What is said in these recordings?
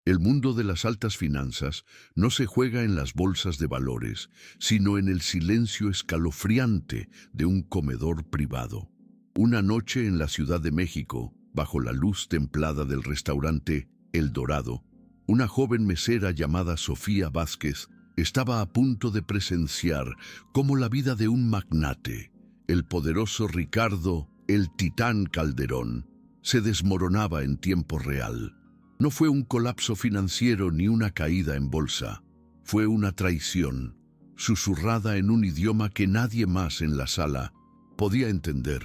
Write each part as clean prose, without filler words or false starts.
El mundo de las altas finanzas no se juega en las bolsas de valores, sino en el silencio escalofriante de un comedor privado. Una noche en la Ciudad de México, bajo la luz templada del restaurante El Dorado, una joven mesera llamada Sofía Vázquez estaba a punto de presenciar cómo la vida de un magnate, el poderoso Ricardo "el Titán" Calderón, se desmoronaba en tiempo real. No fue un colapso financiero ni una caída en bolsa. Fue una traición, susurrada en un idioma que nadie más en la sala podía entender.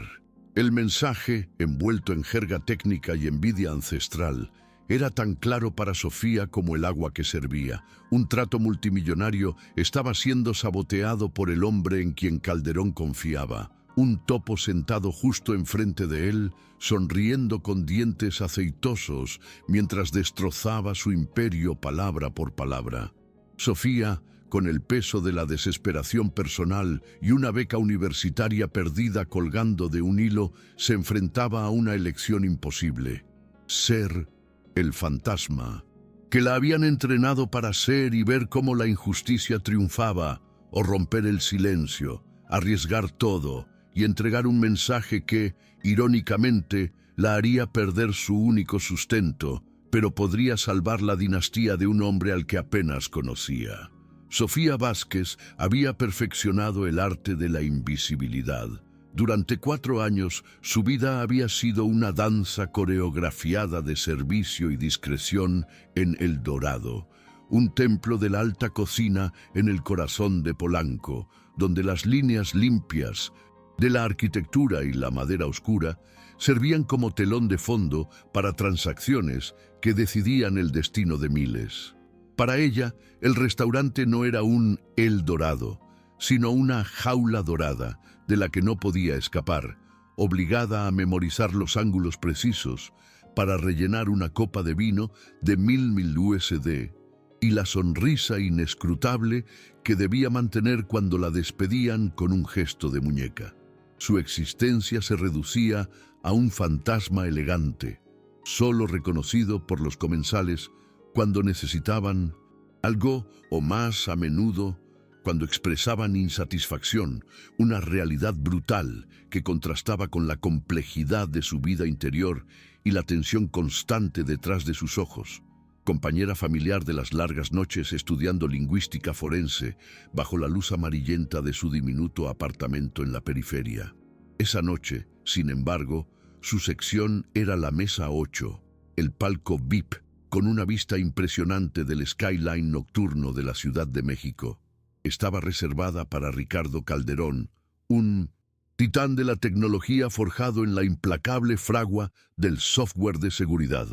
El mensaje, envuelto en jerga técnica y envidia ancestral, era tan claro para Sofía como el agua que servía. Un trato multimillonario estaba siendo saboteado por el hombre en quien Calderón confiaba. Un topo sentado justo enfrente de él, sonriendo con dientes aceitosos, mientras destrozaba su imperio palabra por palabra. Sofía, con el peso de la desesperación personal y una beca universitaria perdida colgando de un hilo, se enfrentaba a una elección imposible: ser el fantasma que la habían entrenado para ser y ver cómo la injusticia triunfaba, o romper el silencio, arriesgar todo y entregar un mensaje que, irónicamente, la haría perder su único sustento, pero podría salvar la dinastía de un hombre al que apenas conocía. Sofía Vázquez había perfeccionado el arte de la invisibilidad. Durante 4 años, su vida había sido una danza coreografiada de servicio y discreción en El Dorado, un templo de la alta cocina en el corazón de Polanco, donde las líneas limpias de la arquitectura y la madera oscura servían como telón de fondo para transacciones que decidían el destino de miles. Para ella, el restaurante no era un El Dorado, sino una jaula dorada de la que no podía escapar, obligada a memorizar los ángulos precisos para rellenar una copa de vino de 1000 USD y la sonrisa inescrutable que debía mantener cuando la despedían con un gesto de muñeca. Su existencia se reducía a un fantasma elegante, solo reconocido por los comensales cuando necesitaban algo, o más a menudo cuando expresaban insatisfacción, una realidad brutal que contrastaba con la complejidad de su vida interior y la tensión constante detrás de sus ojos. Compañera familiar de las largas noches estudiando lingüística forense bajo la luz amarillenta de su diminuto apartamento en la periferia. Esa noche, sin embargo, su sección era la mesa 8, el palco VIP, con una vista impresionante del skyline nocturno de la Ciudad de México. Estaba reservada para Ricardo Calderón, un titán de la tecnología forjado en la implacable fragua del software de seguridad.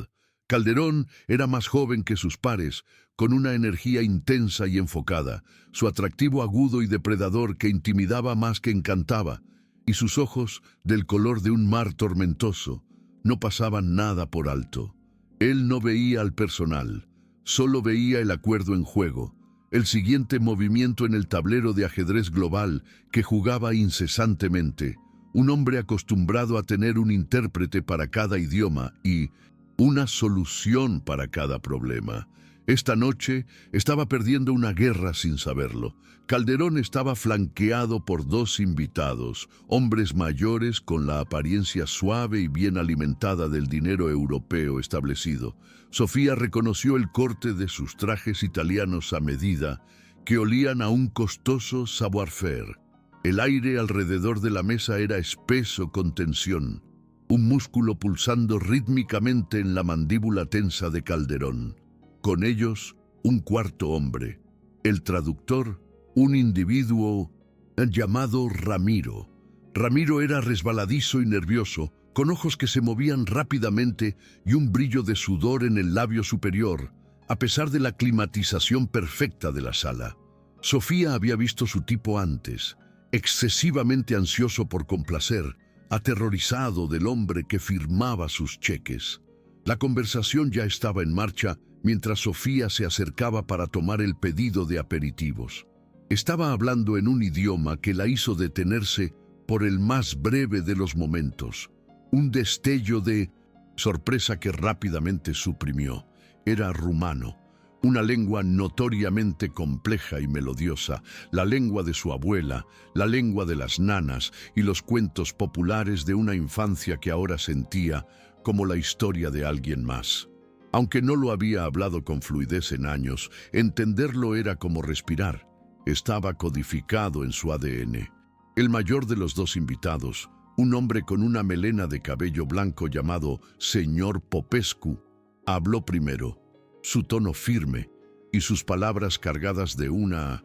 Calderón era más joven que sus pares, con una energía intensa y enfocada, su atractivo agudo y depredador que intimidaba más que encantaba, y sus ojos, del color de un mar tormentoso, no pasaban nada por alto. Él no veía al personal, solo veía el acuerdo en juego, el siguiente movimiento en el tablero de ajedrez global que jugaba incesantemente, un hombre acostumbrado a tener un intérprete para cada idioma y una solución para cada problema. Esta noche estaba perdiendo una guerra sin saberlo. Calderón estaba flanqueado por 2 invitados, hombres mayores con la apariencia suave y bien alimentada del dinero europeo establecido. Sofía reconoció el corte de sus trajes italianos a medida, que olían a un costoso savoir-faire. El aire alrededor de la mesa era espeso con tensión, un músculo pulsando rítmicamente en la mandíbula tensa de Calderón. Con ellos, un cuarto hombre, el traductor, un individuo llamado Ramiro. Ramiro era resbaladizo y nervioso, con ojos que se movían rápidamente y un brillo de sudor en el labio superior, a pesar de la climatización perfecta de la sala. Sofía había visto su tipo antes, excesivamente ansioso por complacer, aterrorizado del hombre que firmaba sus cheques. La conversación ya estaba en marcha mientras Sofía se acercaba para tomar el pedido de aperitivos. Estaba hablando en un idioma que la hizo detenerse por el más breve de los momentos, un destello de sorpresa que rápidamente suprimió. era rumano, una lengua notoriamente compleja y melodiosa, la lengua de su abuela, la lengua de las nanas y los cuentos populares de una infancia que ahora sentía como la historia de alguien más. Aunque no lo había hablado con fluidez en años, entenderlo era como respirar. Estaba codificado en su ADN. El mayor de los dos invitados, un hombre con una melena de cabello blanco llamado Señor Popescu, habló primero, su tono firme y sus palabras cargadas de una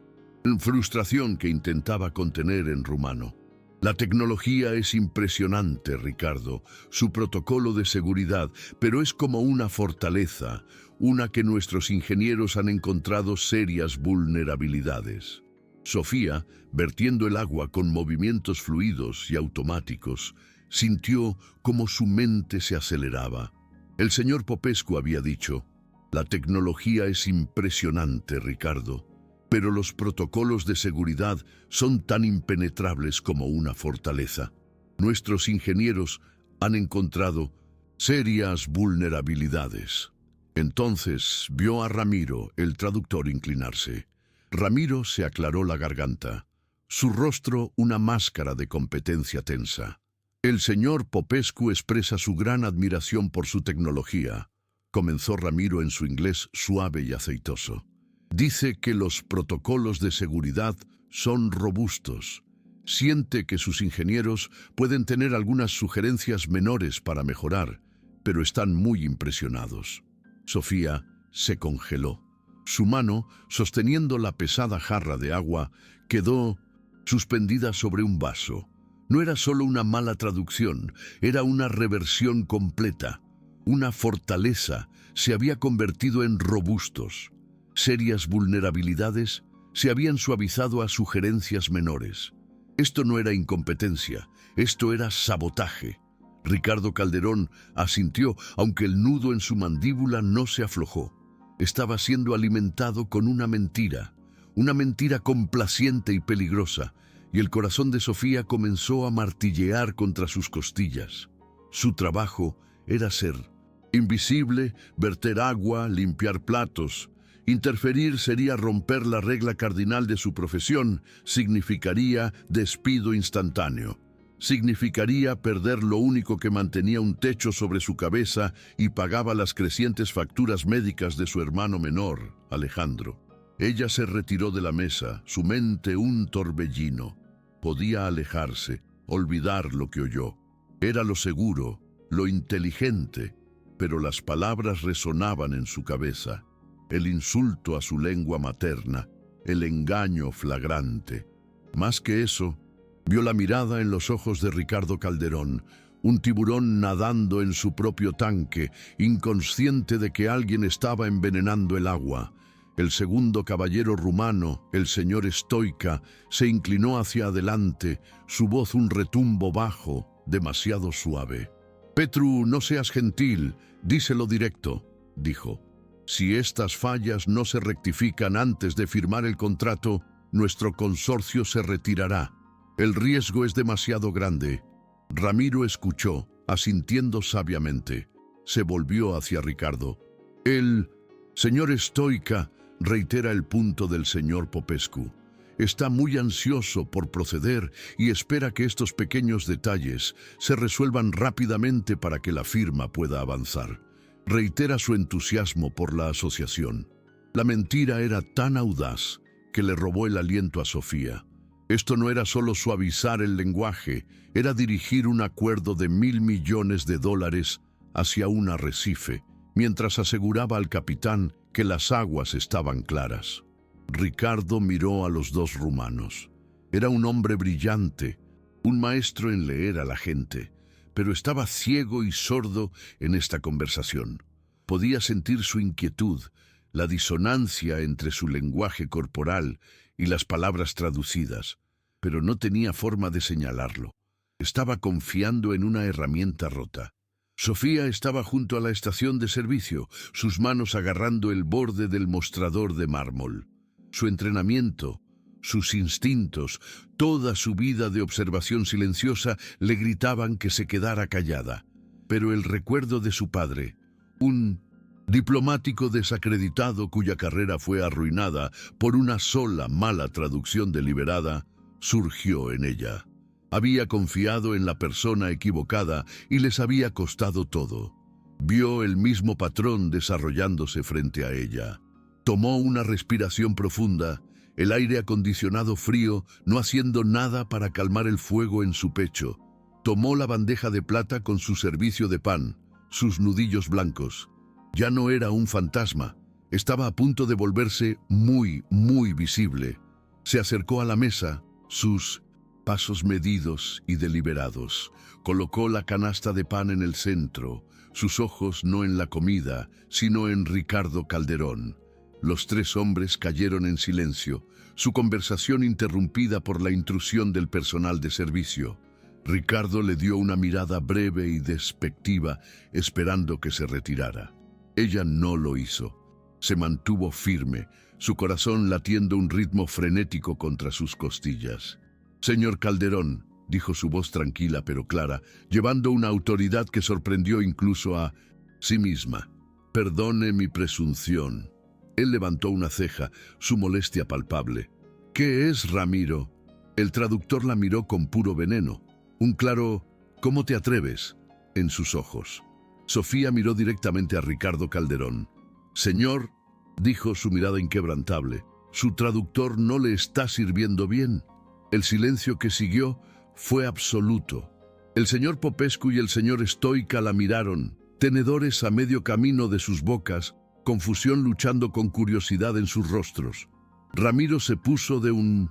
frustración que intentaba contener en rumano. La tecnología es impresionante, Ricardo, su protocolo de seguridad, pero es como una fortaleza, una que nuestros ingenieros han encontrado serias vulnerabilidades. Sofía, vertiendo el agua con movimientos fluidos y automáticos, sintió como su mente se aceleraba. El señor Popescu había dicho, la tecnología es impresionante, Ricardo, pero los protocolos de seguridad son tan impenetrables como una fortaleza. Nuestros ingenieros han encontrado serias vulnerabilidades. Entonces vio a Ramiro, el traductor, inclinarse. Ramiro se aclaró la garganta, su rostro una máscara de competencia tensa. El señor Popescu expresa su gran admiración por su tecnología, comenzó Ramiro en su inglés suave y aceitoso. Dice que los protocolos de seguridad son robustos. Siente que sus ingenieros pueden tener algunas sugerencias menores para mejorar, pero están muy impresionados. Sofía se congeló. Su mano, sosteniendo la pesada jarra de agua, quedó suspendida sobre un vaso. No era solo una mala traducción, era una reversión completa. Una fortaleza se había convertido en robustos. Serias vulnerabilidades se habían suavizado a sugerencias menores. Esto no era incompetencia, esto era sabotaje. Ricardo Calderón asintió, aunque el nudo en su mandíbula no se aflojó. Estaba siendo alimentado con una mentira complaciente y peligrosa, y el corazón de Sofía comenzó a martillear contra sus costillas. Su trabajo era ser invisible, verter agua, limpiar platos. Interferir sería romper la regla cardinal de su profesión, significaría despido instantáneo. Significaría perder lo único que mantenía un techo sobre su cabeza y pagaba las crecientes facturas médicas de su hermano menor, Alejandro. Ella se retiró de la mesa, su mente un torbellino. Podía alejarse, olvidar lo que oyó. Era lo seguro, lo inteligente, pero las palabras resonaban en su cabeza. El insulto a su lengua materna, el engaño flagrante. Más que eso, vio la mirada en los ojos de Ricardo Calderón, un tiburón nadando en su propio tanque, inconsciente de que alguien estaba envenenando el agua. El segundo caballero rumano, el señor Stoica, se inclinó hacia adelante, su voz un retumbo bajo, demasiado suave. «Petru, no seas gentil, díselo directo», dijo. «Si estas fallas no se rectifican antes de firmar el contrato, nuestro consorcio se retirará. El riesgo es demasiado grande». Ramiro escuchó, asintiendo sabiamente. Se volvió hacia Ricardo. «El señor Stoica reitera el punto del señor Popescu. Está muy ansioso por proceder y espera que estos pequeños detalles se resuelvan rápidamente para que la firma pueda avanzar. Reitera su entusiasmo por la asociación». La mentira era tan audaz que le robó el aliento a Sofía. Esto no era solo suavizar el lenguaje, era dirigir un acuerdo de $1.000 millones hacia un arrecife, mientras aseguraba al capitán que las aguas estaban claras. Ricardo miró a los dos rumanos. Era un hombre brillante, un maestro en leer a la gente, pero estaba ciego y sordo en esta conversación. Podía sentir su inquietud, la disonancia entre su lenguaje corporal y las palabras traducidas, pero no tenía forma de señalarlo. Estaba confiando en una herramienta rota. Sofía estaba junto a la estación de servicio, sus manos agarrando el borde del mostrador de mármol. Su entrenamiento, sus instintos, toda su vida de observación silenciosa le gritaban que se quedara callada. Pero el recuerdo de su padre, un Diplomático desacreditado cuya carrera fue arruinada por una sola mala traducción deliberada, surgió en ella. Había confiado en la persona equivocada y les había costado todo. Vio el mismo patrón desarrollándose frente a ella. Tomó una respiración profunda, el aire acondicionado frío no haciendo nada para calmar el fuego en su pecho. Tomó la bandeja de plata con su servicio de pan, sus nudillos blancos. Ya no era un fantasma, estaba a punto de volverse muy, muy visible. Se acercó a la mesa, sus pasos medidos y deliberados. Colocó la canasta de pan en el centro, sus ojos no en la comida, sino en Ricardo Calderón. Los tres hombres cayeron en silencio, su conversación interrumpida por la intrusión del personal de servicio. Ricardo le dio una mirada breve y despectiva, esperando que se retirara. Ella no lo hizo. Se mantuvo firme, su corazón latiendo un ritmo frenético contra sus costillas. «Señor Calderón», dijo su voz tranquila pero clara, llevando una autoridad que sorprendió incluso a sí misma. «Perdone mi presunción». Él levantó una ceja, su molestia palpable. «¿Qué es, Ramiro?» El traductor la miró con puro veneno. Un claro «¿Cómo te atreves?» en sus ojos. Sofía miró directamente a Ricardo Calderón. «Señor», dijo su mirada inquebrantable, «su traductor no le está sirviendo bien». El silencio que siguió fue absoluto. El señor Popescu y el señor Stoica la miraron, tenedores a medio camino de sus bocas, confusión luchando con curiosidad en sus rostros. Ramiro se puso de un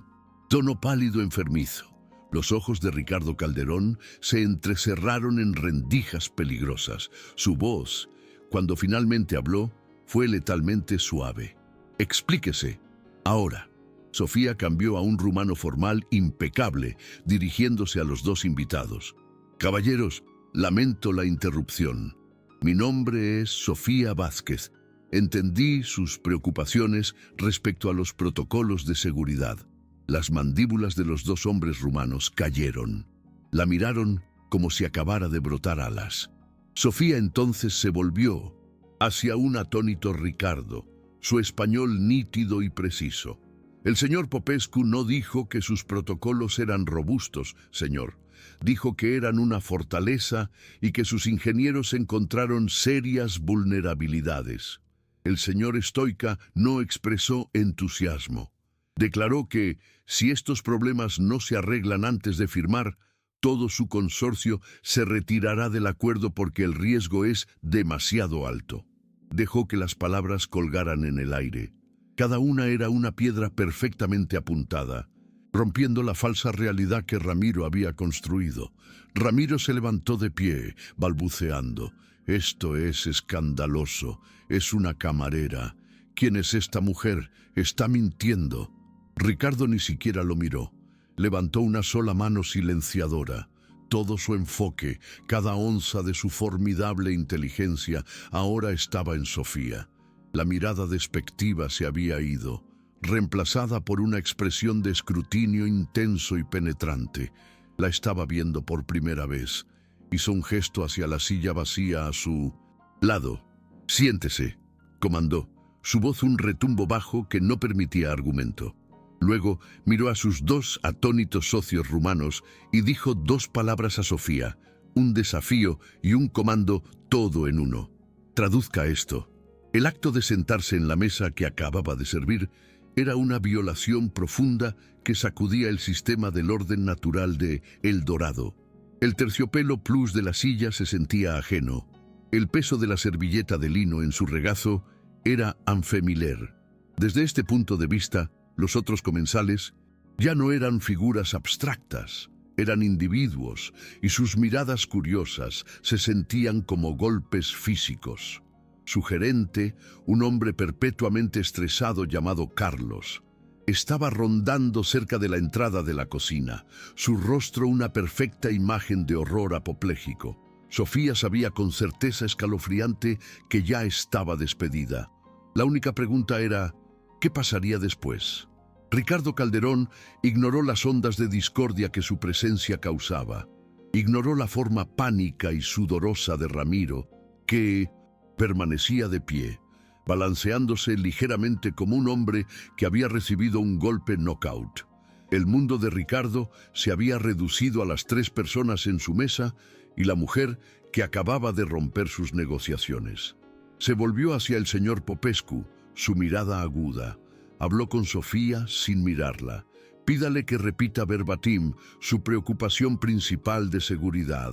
tono pálido enfermizo. Los ojos de Ricardo Calderón se entrecerraron en rendijas peligrosas. Su voz, cuando finalmente habló, fue letalmente suave. «Explíquese, ahora». Sofía cambió a un rumano formal impecable, dirigiéndose a los dos invitados. «Caballeros, lamento la interrupción. Mi nombre es Sofía Vázquez. Entendí sus preocupaciones respecto a los protocolos de seguridad». Las mandíbulas de los dos hombres rumanos cayeron. La miraron como si acabara de brotar alas. Sofía entonces se volvió hacia un atónito Ricardo, su español nítido y preciso. «El señor Popescu no dijo que sus protocolos eran robustos, señor. Dijo que eran una fortaleza y que sus ingenieros encontraron serias vulnerabilidades». El señor Stoica no expresó entusiasmo. Declaró que, si estos problemas no se arreglan antes de firmar, todo su consorcio se retirará del acuerdo porque el riesgo es demasiado alto. Dejó que las palabras colgaran en el aire. Cada una era una piedra perfectamente apuntada, rompiendo la falsa realidad que Ramiro había construido. Ramiro se levantó de pie, balbuceando. «Esto es escandaloso. Es una camarera. ¿Quién es esta mujer? Está mintiendo». Ricardo ni siquiera lo miró. Levantó una sola mano silenciadora. Todo su enfoque, cada onza de su formidable inteligencia, ahora estaba en Sofía. La mirada despectiva se había ido, reemplazada por una expresión de escrutinio intenso y penetrante. La estaba viendo por primera vez. Hizo un gesto hacia la silla vacía a su lado. «Siéntese», comandó, su voz un retumbo bajo que no permitía argumento. Luego miró a sus dos atónitos socios rumanos y dijo dos palabras a Sofía, un desafío y un comando todo en uno. «Traduzca esto». El acto de sentarse en la mesa que acababa de servir era una violación profunda que sacudía el sistema del orden natural de El Dorado. El terciopelo plus de la silla se sentía ajeno. El peso de la servilleta de lino en su regazo era unfamiliar. Desde este punto de vista, los otros comensales ya no eran figuras abstractas, eran individuos, y sus miradas curiosas se sentían como golpes físicos. Su gerente, un hombre perpetuamente estresado llamado Carlos, estaba rondando cerca de la entrada de la cocina, su rostro una perfecta imagen de horror apopléjico. Sofía sabía con certeza escalofriante que ya estaba despedida. La única pregunta era, ¿qué pasaría después? Ricardo Calderón ignoró las ondas de discordia que su presencia causaba. Ignoró la forma pánica y sudorosa de Ramiro, que permanecía de pie, balanceándose ligeramente como un hombre que había recibido un golpe knockout. El mundo de Ricardo se había reducido a las 3 personas en su mesa y la mujer que acababa de romper sus negociaciones. Se volvió hacia el señor Popescu, su mirada aguda. Habló con Sofía sin mirarla. Pídale que repita verbatim su preocupación principal de seguridad.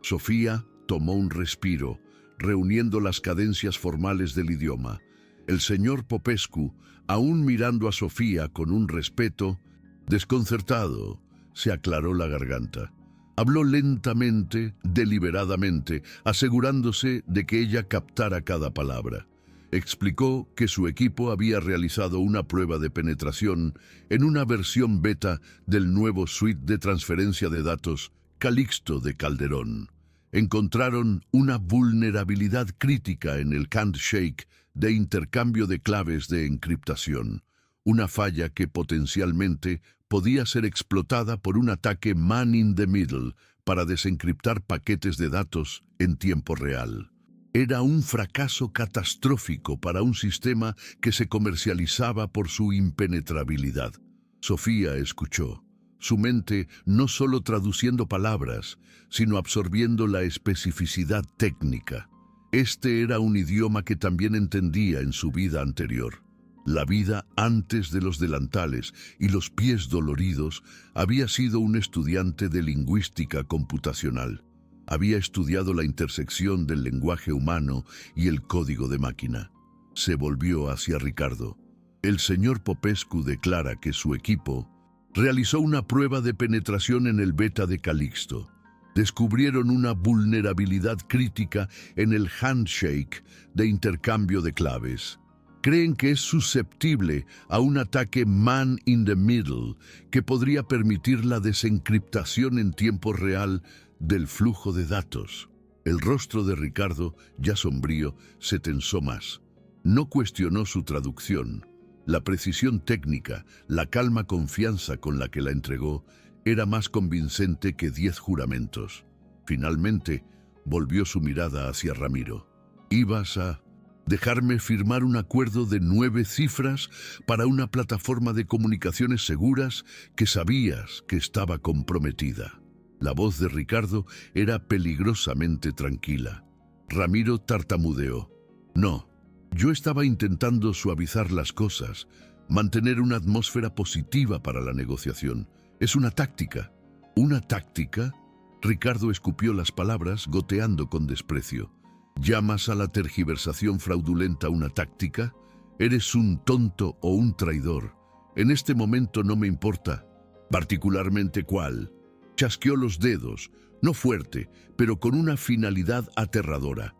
Sofía tomó un respiro, reuniendo las cadencias formales del idioma. El señor Popescu, aún mirando a Sofía con un respeto, desconcertado, se aclaró la garganta. Habló lentamente, deliberadamente, asegurándose de que ella captara cada palabra. Explicó que su equipo había realizado una prueba de penetración en una versión beta del nuevo suite de transferencia de datos Calixto de Calderón. Encontraron una vulnerabilidad crítica en el handshake de intercambio de claves de encriptación, una falla que potencialmente podía ser explotada por un ataque man in the middle para desencriptar paquetes de datos en tiempo real. Era un fracaso catastrófico para un sistema que se comercializaba por su impenetrabilidad. Sofía escuchó, su mente no solo traduciendo palabras, sino absorbiendo la especificidad técnica. Este era un idioma que también entendía en su vida anterior. La vida antes de los delantales y los pies doloridos había sido un estudiante de lingüística computacional. Había estudiado la intersección del lenguaje humano y el código de máquina. Se volvió hacia Ricardo. El señor Popescu declara que su equipo realizó una prueba de penetración en el beta de Calixto. Descubrieron una vulnerabilidad crítica en el handshake de intercambio de claves. Creen que es susceptible a un ataque man in the middle que podría permitir la desencriptación en tiempo real del flujo de datos. El rostro de Ricardo, ya sombrío, se tensó más. No cuestionó su traducción. La precisión técnica, la calma confianza con la que la entregó, era más convincente que 10 juramentos. Finalmente, volvió su mirada hacia Ramiro. «¿Ibas a dejarme firmar un acuerdo de 9 cifras para una plataforma de comunicaciones seguras que sabías que estaba comprometida?» La voz de Ricardo era peligrosamente tranquila. Ramiro tartamudeó. «No, yo estaba intentando suavizar las cosas, mantener una atmósfera positiva para la negociación. Es una táctica». «¿Una táctica?» Ricardo escupió las palabras, goteando con desprecio. ¿Llamas a la tergiversación fraudulenta una táctica? Eres un tonto o un traidor. En este momento no me importa, particularmente cuál. Chasqueó los dedos, no fuerte, pero con una finalidad aterradora.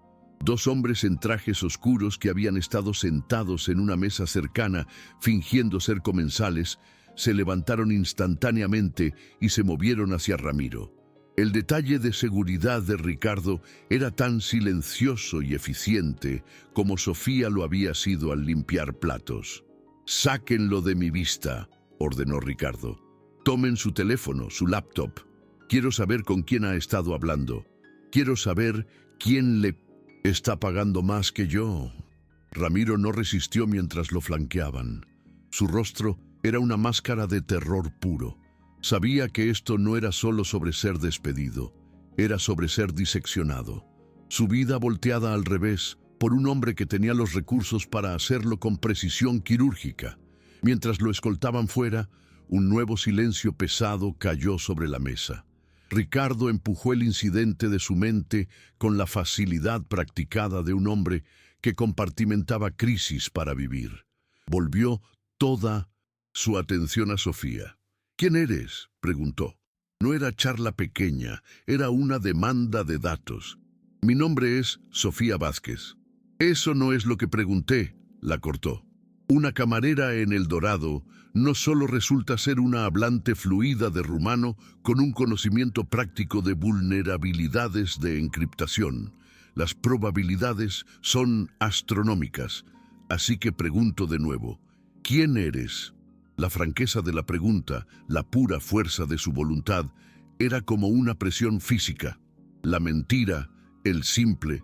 2 hombres en trajes oscuros que habían estado sentados en una mesa cercana, fingiendo ser comensales, se levantaron instantáneamente y se movieron hacia Ramiro. El detalle de seguridad de Ricardo era tan silencioso y eficiente como Sofía lo había sido al limpiar platos. «Sáquenlo de mi vista», ordenó Ricardo. «Tomen su teléfono, su laptop. Quiero saber con quién ha estado hablando. Quiero saber quién le está pagando más que yo». Ramiro no resistió mientras lo flanqueaban. Su rostro era una máscara de terror puro. Sabía que esto no era solo sobre ser despedido, era sobre ser diseccionado. Su vida volteada al revés por un hombre que tenía los recursos para hacerlo con precisión quirúrgica. Mientras lo escoltaban fuera, un nuevo silencio pesado cayó sobre la mesa. Ricardo empujó el incidente de su mente con la facilidad practicada de un hombre que compartimentaba crisis para vivir. Volvió toda su atención a Sofía. «¿Quién eres?», preguntó. No era charla pequeña, era una demanda de datos. «Mi nombre es Sofía Vázquez». «Eso no es lo que pregunté», la cortó. «Una camarera en El Dorado no solo resulta ser una hablante fluida de rumano con un conocimiento práctico de vulnerabilidades de encriptación. Las probabilidades son astronómicas. Así que pregunto de nuevo, ¿quién eres?». La franqueza de la pregunta, la pura fuerza de su voluntad, era como una presión física. La mentira, el simple,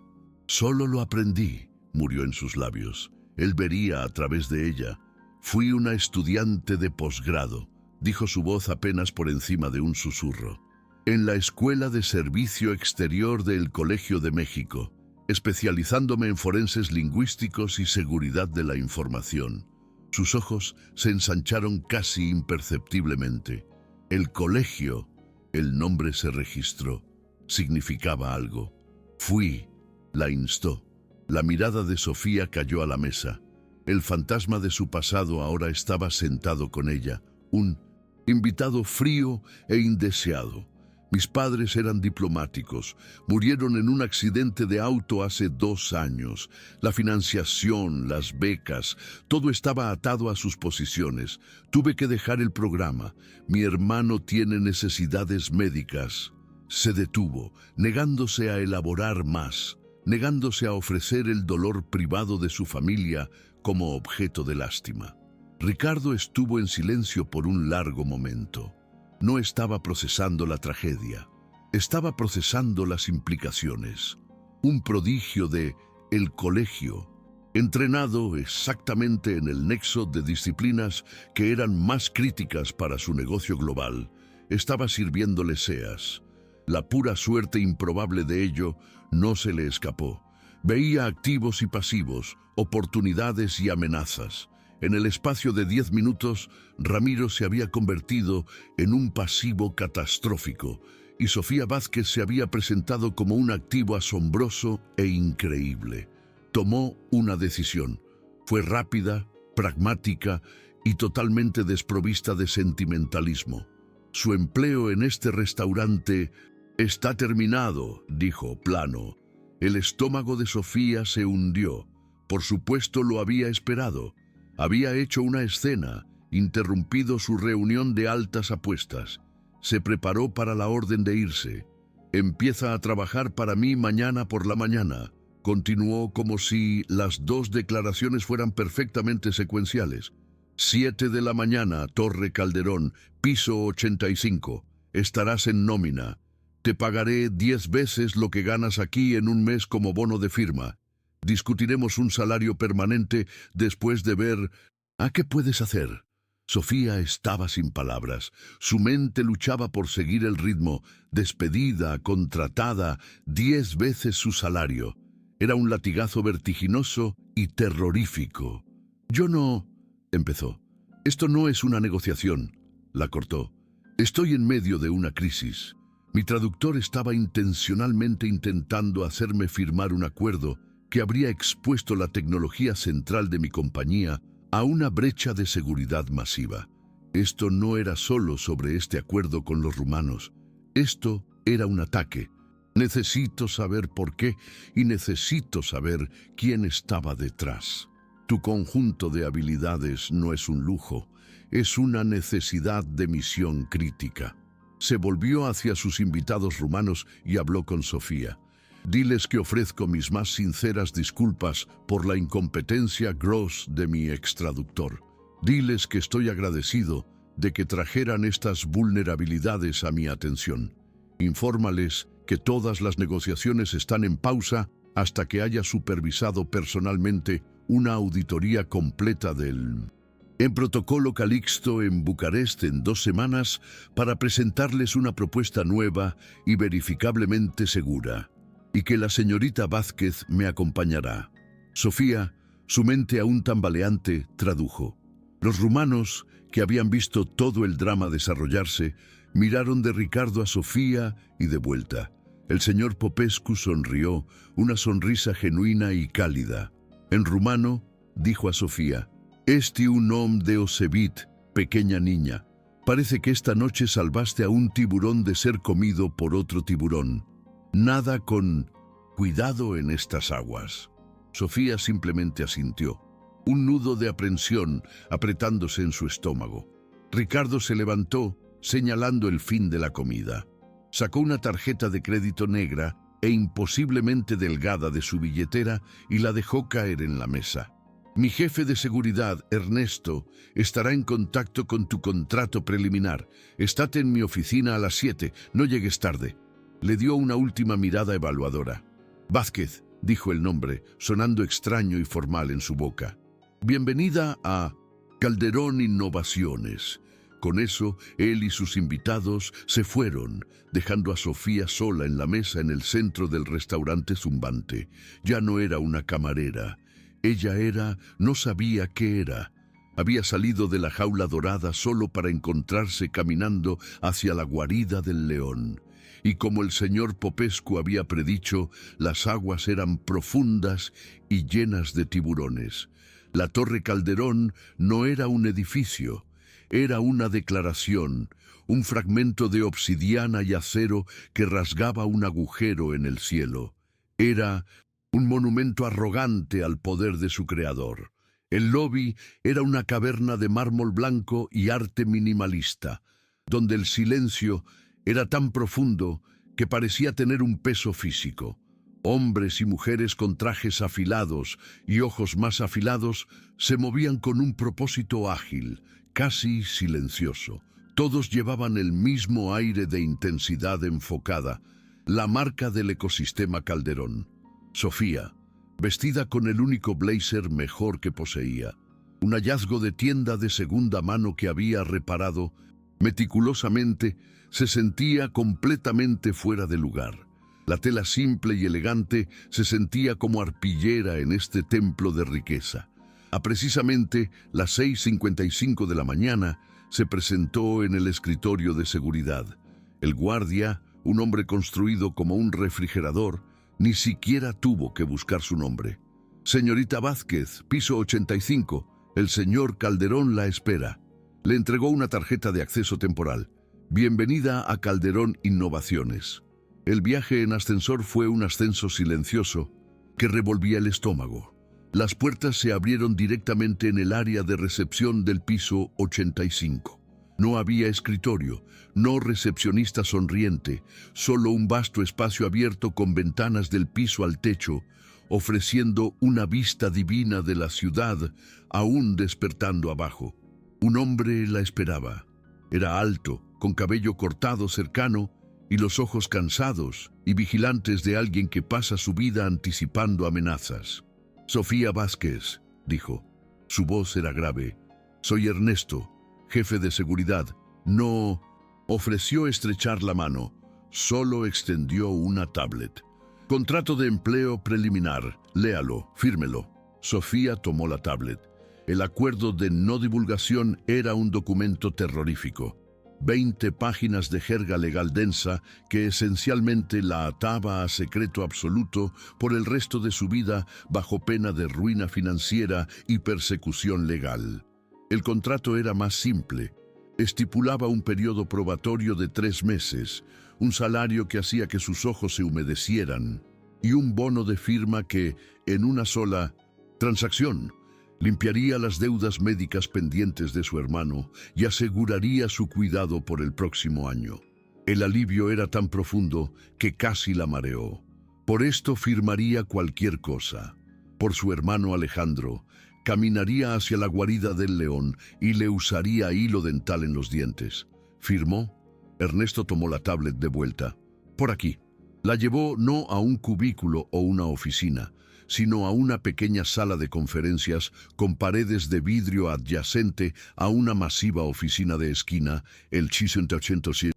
Solo lo aprendí, murió en sus labios. Él vería a través de ella. Fui una estudiante de posgrado, dijo su voz apenas por encima de un susurro. En la Escuela de Servicio Exterior del Colegio de México, especializándome en forenses lingüísticos y seguridad de la información. Sus ojos se ensancharon casi imperceptiblemente. El colegio, el nombre se registró, significaba algo. Fui, la instó. La mirada de Sofía cayó a la mesa. El fantasma de su pasado ahora estaba sentado con ella, un invitado frío e indeseado. Mis padres eran diplomáticos, murieron en un accidente de auto hace 2 años. La financiación, las becas, todo estaba atado a sus posiciones. Tuve que dejar el programa. Mi hermano tiene necesidades médicas. Se detuvo, negándose a elaborar más, negándose a ofrecer el dolor privado de su familia como objeto de lástima. Ricardo estuvo en silencio por un largo momento. No estaba procesando la tragedia, estaba procesando las implicaciones. Un prodigio de el colegio, entrenado exactamente en el nexo de disciplinas que eran más críticas para su negocio global, estaba sirviéndole seas. La pura suerte improbable de ello no se le escapó. Veía activos y pasivos, oportunidades y amenazas. En el espacio de 10 minutos, Ramiro se había convertido en un pasivo catastrófico y Sofía Vázquez se había presentado como un activo asombroso e increíble. Tomó una decisión. Fue rápida, pragmática y totalmente desprovista de sentimentalismo. Su empleo en este restaurante está terminado, dijo plano. El estómago de Sofía se hundió. Por supuesto lo había esperado. Había hecho una escena, interrumpido su reunión de altas apuestas. Se preparó para la orden de irse. Empieza a trabajar para mí mañana por la mañana. Continuó como si las 2 declaraciones fueran perfectamente secuenciales. 7 de la mañana, Torre Calderón, piso 85. Estarás en nómina. Te pagaré 10 veces lo que ganas aquí en un mes como bono de firma. Discutiremos un salario permanente después de ver... ¿A qué puedes hacer? Sofía estaba sin palabras. Su mente luchaba por seguir el ritmo. Despedida, contratada, 10 veces su salario. Era un latigazo vertiginoso y terrorífico. Yo no... empezó. Esto no es una negociación, la cortó. Estoy en medio de una crisis. Mi traductor estaba intencionalmente intentando hacerme firmar un acuerdo que habría expuesto la tecnología central de mi compañía a una brecha de seguridad masiva. Esto no era solo sobre este acuerdo con los rumanos. Esto era un ataque. Necesito saber por qué y necesito saber quién estaba detrás. Tu conjunto de habilidades no es un lujo, es una necesidad de misión crítica. Se volvió hacia sus invitados rumanos y habló con Sofía. Diles que ofrezco mis más sinceras disculpas por la incompetencia gross de mi extraductor. Diles que estoy agradecido de que trajeran estas vulnerabilidades a mi atención. Infórmales que todas las negociaciones están en pausa hasta que haya supervisado personalmente una auditoría completa del... En protocolo Calixto en Bucarest en 2 semanas para presentarles una propuesta nueva y verificablemente segura. Y que la señorita Vázquez me acompañará. Sofía, su mente aún tambaleante, tradujo. Los rumanos, que habían visto todo el drama desarrollarse, miraron de Ricardo a Sofía y de vuelta. El señor Popescu sonrió, una sonrisa genuina y cálida. En rumano, dijo a Sofía, «Esti un om de Osebit, pequeña niña. Parece que esta noche salvaste a un tiburón de ser comido por otro tiburón. Nada con cuidado en estas aguas». Sofía simplemente asintió, un nudo de aprensión apretándose en su estómago. Ricardo se levantó, señalando el fin de la comida. Sacó una tarjeta de crédito negra e imposiblemente delgada de su billetera y la dejó caer en la mesa. «Mi jefe de seguridad, Ernesto, estará en contacto con tu contrato preliminar. Estate en mi oficina a las 7, no llegues tarde». Le dio una última mirada evaluadora. «Vázquez, dijo el nombre, sonando extraño y formal en su boca. Bienvenida a Calderón Innovaciones. Con eso, él y sus invitados se fueron, dejando a Sofía sola en la mesa en el centro del restaurante zumbante. Ya no era una camarera. Ella no sabía qué era. Había salido de la jaula dorada solo para encontrarse caminando hacia la guarida del león. Y como el señor Popescu había predicho, las aguas eran profundas y llenas de tiburones. La Torre Calderón no era un edificio, era una declaración, un fragmento de obsidiana y acero que rasgaba un agujero en el cielo. Era un monumento arrogante al poder de su creador. El lobby era una caverna de mármol blanco y arte minimalista, donde el silencio era tan profundo que parecía tener un peso físico. Hombres y mujeres con trajes afilados y ojos más afilados se movían con un propósito ágil, casi silencioso. Todos llevaban el mismo aire de intensidad enfocada, la marca del ecosistema Calderón. Sofía, vestida con el único blazer mejor que poseía, un hallazgo de tienda de segunda mano que había reparado meticulosamente, se sentía completamente fuera de lugar. La tela simple y elegante se sentía como arpillera en este templo de riqueza. A precisamente las 6:55 de la mañana se presentó en el escritorio de seguridad. El guardia, un hombre construido como un refrigerador, ni siquiera tuvo que buscar su nombre. Señorita Vázquez, piso 85, el señor Calderón la espera. Le entregó una tarjeta de acceso temporal. Bienvenida a Calderón Innovaciones. El viaje en ascensor fue un ascenso silencioso que revolvía el estómago. Las puertas se abrieron directamente en el área de recepción del piso 85. No había escritorio, no recepcionista sonriente, solo un vasto espacio abierto con ventanas del piso al techo, ofreciendo una vista divina de la ciudad, aún despertando abajo. Un hombre la esperaba. Era alto, con cabello cortado cercano y los ojos cansados y vigilantes de alguien que pasa su vida anticipando amenazas. Sofía Vázquez, dijo. Su voz era grave. Soy Ernesto, jefe de seguridad. No ofreció estrechar la mano, solo extendió una tablet. Contrato de empleo preliminar, léalo, fírmelo. Sofía tomó la tablet. El acuerdo de no divulgación era un documento terrorífico. 20 páginas de jerga legal densa que esencialmente la ataba a secreto absoluto por el resto de su vida bajo pena de ruina financiera y persecución legal. El contrato era más simple. Estipulaba un periodo probatorio de 3 meses, un salario que hacía que sus ojos se humedecieran y un bono de firma que, en una sola transacción, limpiaría las deudas médicas pendientes de su hermano y aseguraría su cuidado por el próximo año. El alivio era tan profundo que casi la mareó. Por esto firmaría cualquier cosa. Por su hermano Alejandro, caminaría hacia la guarida del león y le usaría hilo dental en los dientes. ¿Firmó? Ernesto tomó la tablet de vuelta. Por aquí. La llevó no a un cubículo o una oficina, sino a una pequeña sala de conferencias con paredes de vidrio adyacente a una masiva oficina de esquina, el Chi-187,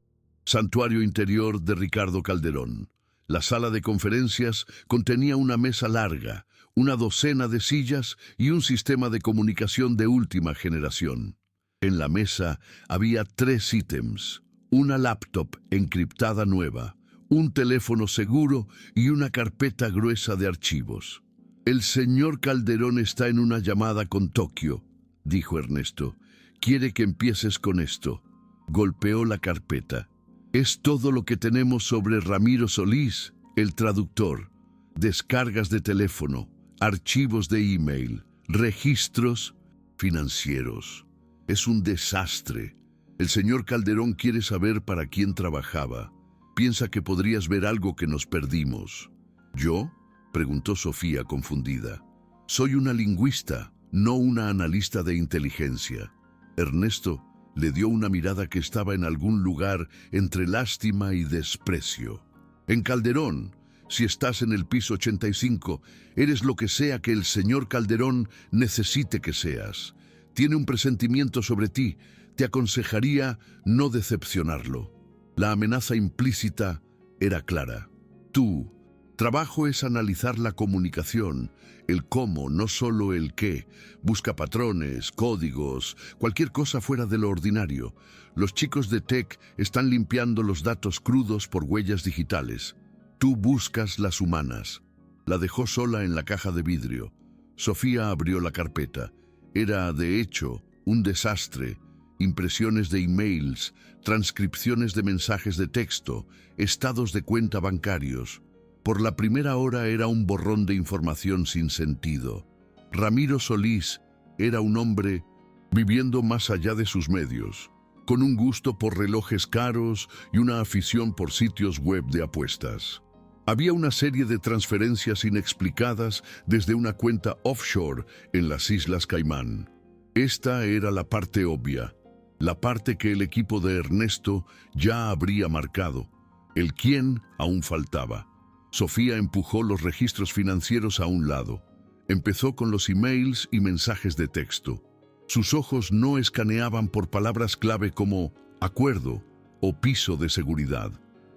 santuario interior de Ricardo Calderón. La sala de conferencias contenía una mesa larga, una docena de sillas y un sistema de comunicación de última generación. En la mesa había 3 ítems: una laptop encriptada nueva, un teléfono seguro y una carpeta gruesa de archivos. El señor Calderón está en una llamada con Tokio, dijo Ernesto. Quiere que empieces con esto. Golpeó la carpeta. Es todo lo que tenemos sobre Ramiro Solís, el traductor. Descargas de teléfono, archivos de email, registros financieros. Es un desastre. El señor Calderón quiere saber para quién trabajaba. Piensa que podrías ver algo que nos perdimos. ¿Yo? Preguntó Sofía confundida. Soy una lingüista, no una analista de inteligencia. Ernesto le dio una mirada que estaba en algún lugar entre lástima y desprecio. En Calderón Si estás en el piso 85, eres lo que sea que el señor Calderón necesite que seas. Tiene un presentimiento sobre ti. Te aconsejaría no decepcionarlo. La amenaza implícita era clara. Tu trabajo es analizar la comunicación, el cómo, no solo el qué. Busca patrones, códigos, cualquier cosa fuera de lo ordinario. Los chicos de Tech están limpiando los datos crudos por huellas digitales. Tú buscas las humanas. La dejó sola en la caja de vidrio. Sofía abrió la carpeta. Era, de hecho, un desastre. Impresiones de emails, transcripciones de mensajes de texto, estados de cuenta bancarios. Por la primera hora era un borrón de información sin sentido. Ramiro Solís era un hombre viviendo más allá de sus medios, con un gusto por relojes caros y una afición por sitios web de apuestas. Había una serie de transferencias inexplicadas desde una cuenta offshore en las Islas Caimán. Esta era la parte obvia, la parte que el equipo de Ernesto ya habría marcado. El quién aún faltaba. Sofía empujó los registros financieros a un lado. Empezó con los emails y mensajes de texto. Sus ojos no escaneaban por palabras clave como acuerdo o piso de seguridad.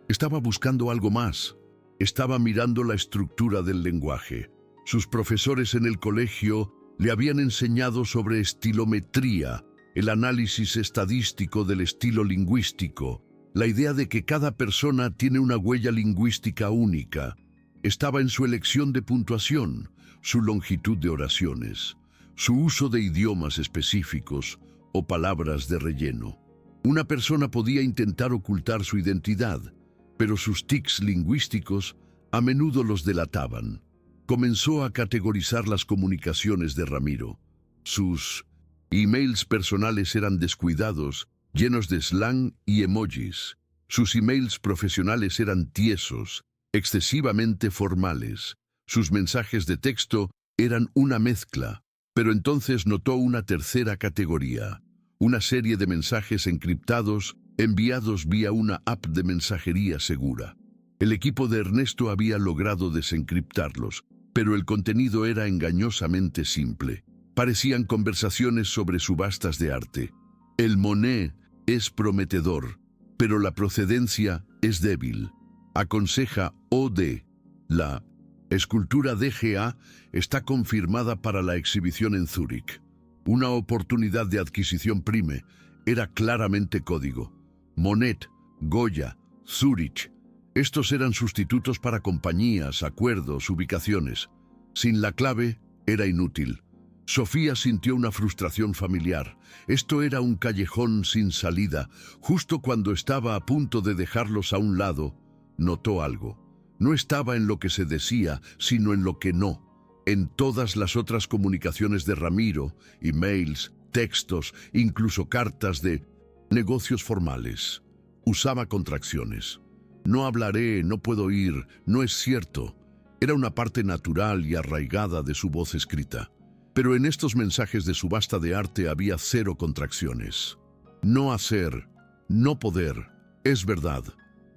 Estaba buscando algo más. Estaba mirando la estructura del lenguaje. Sus profesores en el colegio le habían enseñado sobre estilometría, el análisis estadístico del estilo lingüístico, la idea de que cada persona tiene una huella lingüística única. Estaba en su elección de puntuación, su longitud de oraciones, su uso de idiomas específicos o palabras de relleno. Una persona podía intentar ocultar su identidad, pero sus tics lingüísticos a menudo los delataban. Comenzó a categorizar las comunicaciones de Ramiro. Sus emails personales eran descuidados, llenos de slang y emojis. Sus emails profesionales eran tiesos, excesivamente formales. Sus mensajes de texto eran una mezcla, pero entonces notó una tercera categoría, una serie de mensajes encriptados enviados vía una app de mensajería segura. El equipo de Ernesto había logrado desencriptarlos, pero el contenido era engañosamente simple. Parecían conversaciones sobre subastas de arte. El Monet es prometedor, pero la procedencia es débil. Aconseja OD. La escultura DGA está confirmada para la exhibición en Zúrich. Una oportunidad de adquisición prime. Era claramente código. Monet, Goya, Zúrich. Estos eran sustitutos para compañías, acuerdos, ubicaciones. Sin la clave, era inútil. Sofía sintió una frustración familiar. Esto era un callejón sin salida. Justo cuando estaba a punto de dejarlos a un lado, notó algo. No estaba en lo que se decía, sino en lo que no. En todas las otras comunicaciones de Ramiro, emails, textos, incluso cartas de negocios formales, usaba contracciones. No hablaré, no puedo ir, no es cierto. Era una parte natural y arraigada de su voz escrita. Pero en estos mensajes de subasta de arte había cero contracciones. No hacer, no poder, es verdad.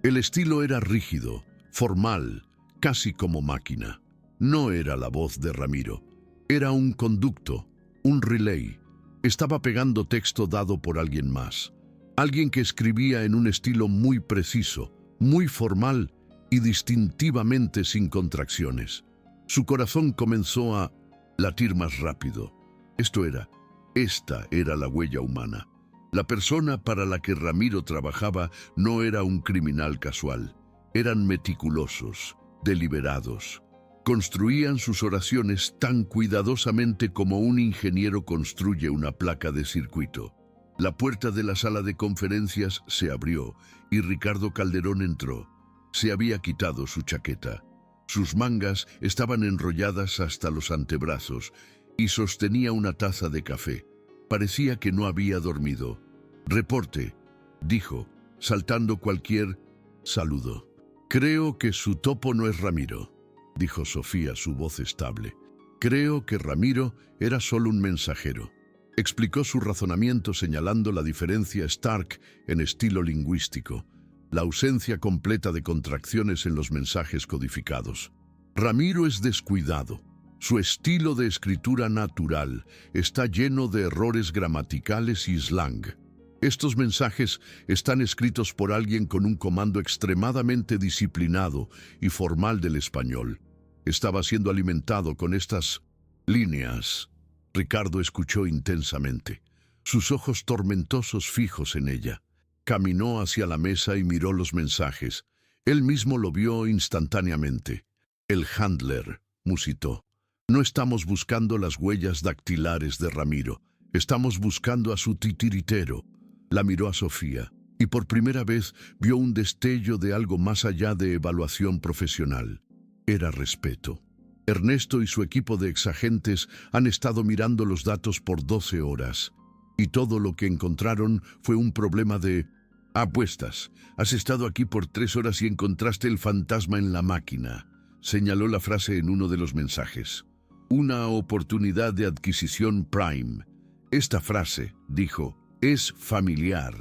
El estilo era rígido, formal, casi como máquina. No era la voz de Ramiro. Era un conducto, un relay. Estaba pegando texto dado por alguien más. Alguien que escribía en un estilo muy preciso, muy formal y distintivamente sin contracciones. Su corazón comenzó a latir más rápido. Esta era la huella humana. La persona para la que Ramiro trabajaba no era un criminal casual. Eran meticulosos, deliberados. Construían sus oraciones tan cuidadosamente como un ingeniero construye una placa de circuito. La puerta de la sala de conferencias se abrió y Ricardo Calderón entró. Se había quitado su chaqueta. Sus mangas estaban enrolladas hasta los antebrazos y sostenía una taza de café. Parecía que no había dormido. «Reporte», dijo, saltando cualquier saludo. «Creo que su topo no es Ramiro», dijo Sofía, su voz estable. «Creo que Ramiro era solo un mensajero». Explicó su razonamiento señalando la diferencia Stark en estilo lingüístico. la ausencia completa de contracciones en los mensajes codificados. Ramiro es descuidado. Su estilo de escritura natural está lleno de errores gramaticales y slang. Estos mensajes están escritos por alguien con un comando extremadamente disciplinado y formal del español. Estaba siendo alimentado con estas líneas. Ricardo escuchó intensamente, sus ojos tormentosos fijos en ella. Caminó hacia la mesa y miró los mensajes. Él mismo lo vio instantáneamente. El handler musitó. No estamos buscando las huellas dactilares de Ramiro. Estamos buscando a su titiritero. La miró a Sofía y por primera vez vio un destello de algo más allá de evaluación profesional. Era respeto. Ernesto y su equipo de exagentes han estado mirando los datos por 12 horas y todo lo que encontraron fue un problema de apuestas. Has estado aquí por 3 horas y encontraste el fantasma en la máquina, señaló la frase en uno de los mensajes. Una oportunidad de adquisición Prime. Esta frase, dijo, es familiar.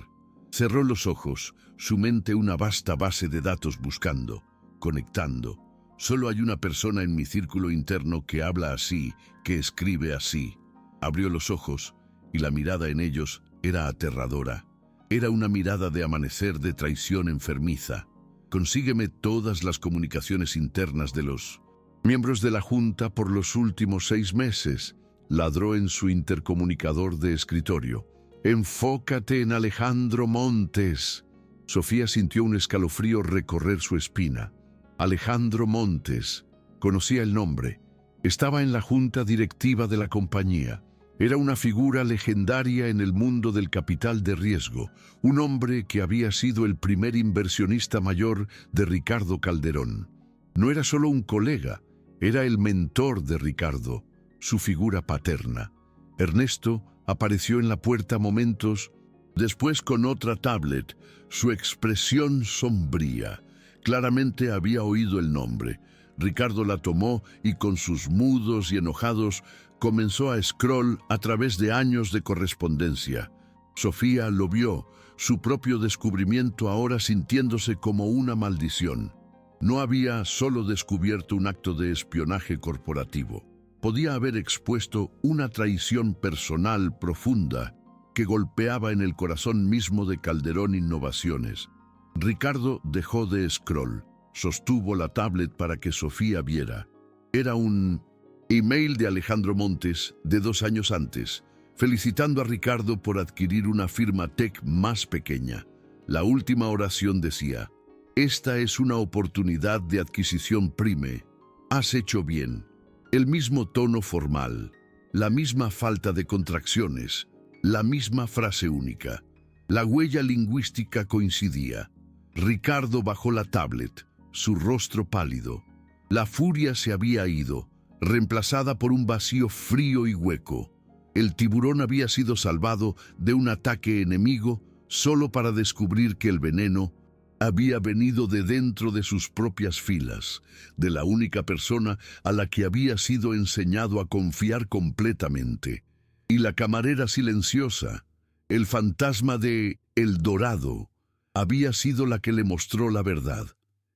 Cerró los ojos, su mente una vasta base de datos buscando, conectando. Solo hay una persona en mi círculo interno que habla así, que escribe así. Abrió los ojos y la mirada en ellos era aterradora. Era una mirada de amanecer de traición enfermiza. Consígueme todas las comunicaciones internas de los miembros de la Junta por los últimos 6 meses, ladró en su intercomunicador de escritorio. Enfócate en Alejandro Montes. Sofía sintió un escalofrío recorrer su espina. Alejandro Montes. Conocía el nombre. Estaba en la junta directiva de la compañía. Era una figura legendaria en el mundo del capital de riesgo, un hombre que había sido el primer inversionista mayor de Ricardo Calderón. No era solo un colega, era el mentor de Ricardo, su figura paterna. Ernesto apareció en la puerta momentos después con otra tablet, su expresión sombría. Claramente había oído el nombre. Ricardo la tomó y con sus mudos y enojados comenzó a scroll a través de años de correspondencia. Sofía lo vio, su propio descubrimiento ahora sintiéndose como una maldición. No había solo descubierto un acto de espionaje corporativo. Podía haber expuesto una traición personal profunda que golpeaba en el corazón mismo de Calderón Innovaciones. Ricardo dejó de scroll, sostuvo la tablet para que Sofía viera. Era un email de Alejandro Montes de 2 años antes, felicitando a Ricardo por adquirir una firma tech más pequeña. La última oración decía: esta es una oportunidad de adquisición prime. Has hecho bien. El mismo tono formal, la misma falta de contracciones, la misma frase única. La huella lingüística coincidía. Ricardo bajó la tablet, su rostro pálido. La furia se había ido, reemplazada por un vacío frío y hueco. El tiburón había sido salvado de un ataque enemigo solo para descubrir que el veneno había venido de dentro de sus propias filas, de la única persona a la que había sido enseñado a confiar completamente. Y la camarera silenciosa, el fantasma de El Dorado, había sido la que le mostró la verdad.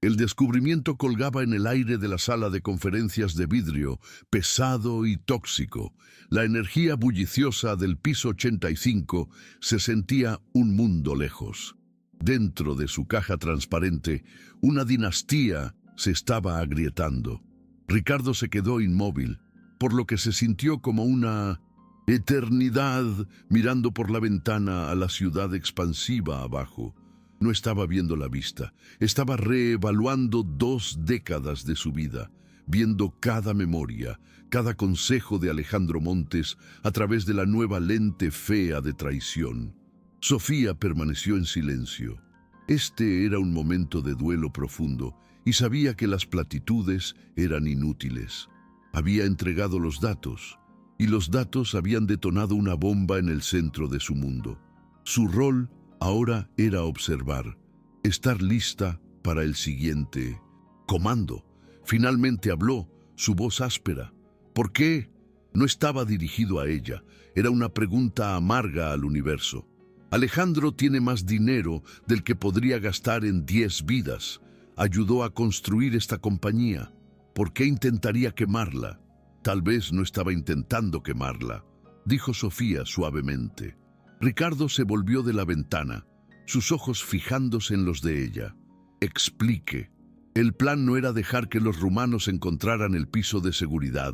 El descubrimiento colgaba en el aire de la sala de conferencias de vidrio, pesado y tóxico. La energía bulliciosa del piso 85 se sentía un mundo lejos. Dentro de su caja transparente, una dinastía se estaba agrietando. Ricardo se quedó inmóvil, por lo que se sintió como una eternidad mirando por la ventana a la ciudad expansiva abajo. No estaba viendo la vista, estaba reevaluando 2 décadas de su vida, viendo cada memoria, cada consejo de Alejandro Montes a través de la nueva lente fea de traición. Sofía permaneció en silencio. Este era un momento de duelo profundo y sabía que las platitudes eran inútiles. Había entregado los datos y los datos habían detonado una bomba en el centro de su mundo. Su rol ahora era observar, estar lista para el siguiente comando. Finalmente habló, su voz áspera. ¿Por qué? No estaba dirigido a ella, era una pregunta amarga al universo. Alejandro tiene más dinero del que podría gastar en 10 vidas. Ayudó a construir esta compañía. ¿Por qué intentaría quemarla? Tal vez no estaba intentando quemarla, dijo Sofía suavemente. Ricardo se volvió de la ventana, sus ojos fijándose en los de ella. Explique. El plan no era dejar que los rumanos encontraran el piso de seguridad,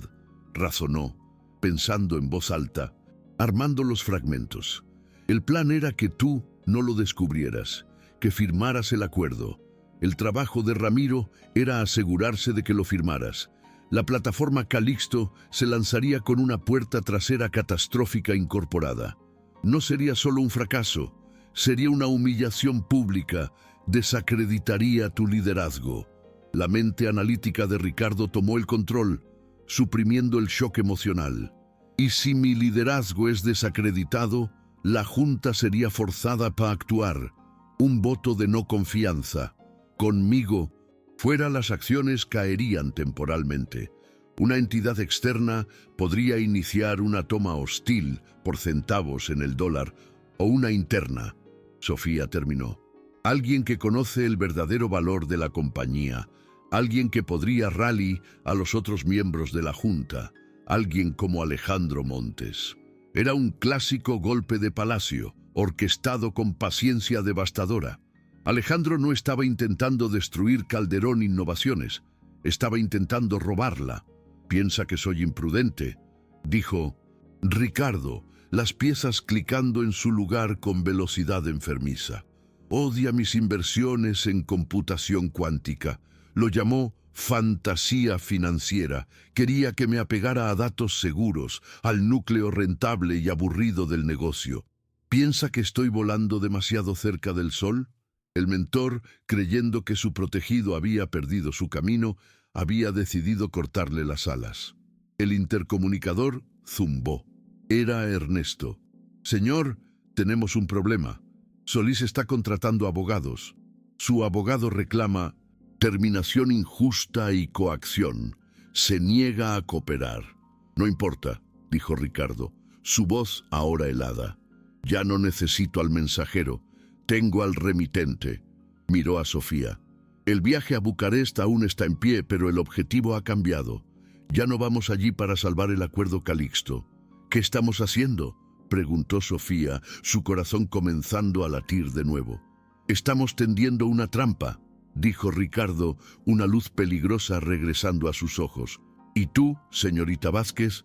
razonó, pensando en voz alta, armando los fragmentos. El plan era que tú no lo descubrieras, que firmaras el acuerdo. El trabajo de Ramiro era asegurarse de que lo firmaras. La plataforma Calixto se lanzaría con una puerta trasera catastrófica incorporada. No sería solo un fracaso, sería una humillación pública, desacreditaría tu liderazgo. La mente analítica de Ricardo tomó el control, suprimiendo el shock emocional. Y si mi liderazgo es desacreditado, la Junta sería forzada para actuar. Un voto de no confianza. Conmigo, fuera las acciones caerían temporalmente. Una entidad externa podría iniciar una toma hostil por centavos en el dólar o una interna. Sofía terminó. Alguien que conoce el verdadero valor de la compañía, alguien que podría rally a los otros miembros de la Junta, alguien como Alejandro Montes. Era un clásico golpe de palacio, orquestado con paciencia devastadora. Alejandro no estaba intentando destruir Calderón Innovaciones, estaba intentando robarla. Piensa que soy imprudente, dijo Ricardo, las piezas clicando en su lugar con velocidad enfermiza. Odia mis inversiones en computación cuántica. Lo llamó fantasía financiera. Quería que me apegara a datos seguros, al núcleo rentable y aburrido del negocio. ¿Piensa que estoy volando demasiado cerca del sol? El mentor, creyendo que su protegido había perdido su camino, había decidido cortarle las alas. El intercomunicador zumbó. Era Ernesto. Señor, tenemos un problema. Solís está contratando abogados. Su abogado reclama terminación injusta y coacción. Se niega a cooperar. No importa, dijo Ricardo, su voz ahora helada. Ya no necesito al mensajero. Tengo al remitente. Miró a Sofía. El viaje a Bucarest aún está en pie, pero el objetivo ha cambiado. Ya no vamos allí para salvar el acuerdo Calixto. ¿Qué estamos haciendo?, preguntó Sofía, su corazón comenzando a latir de nuevo. Estamos tendiendo una trampa, dijo Ricardo, una luz peligrosa regresando a sus ojos. Y tú, señorita Vázquez,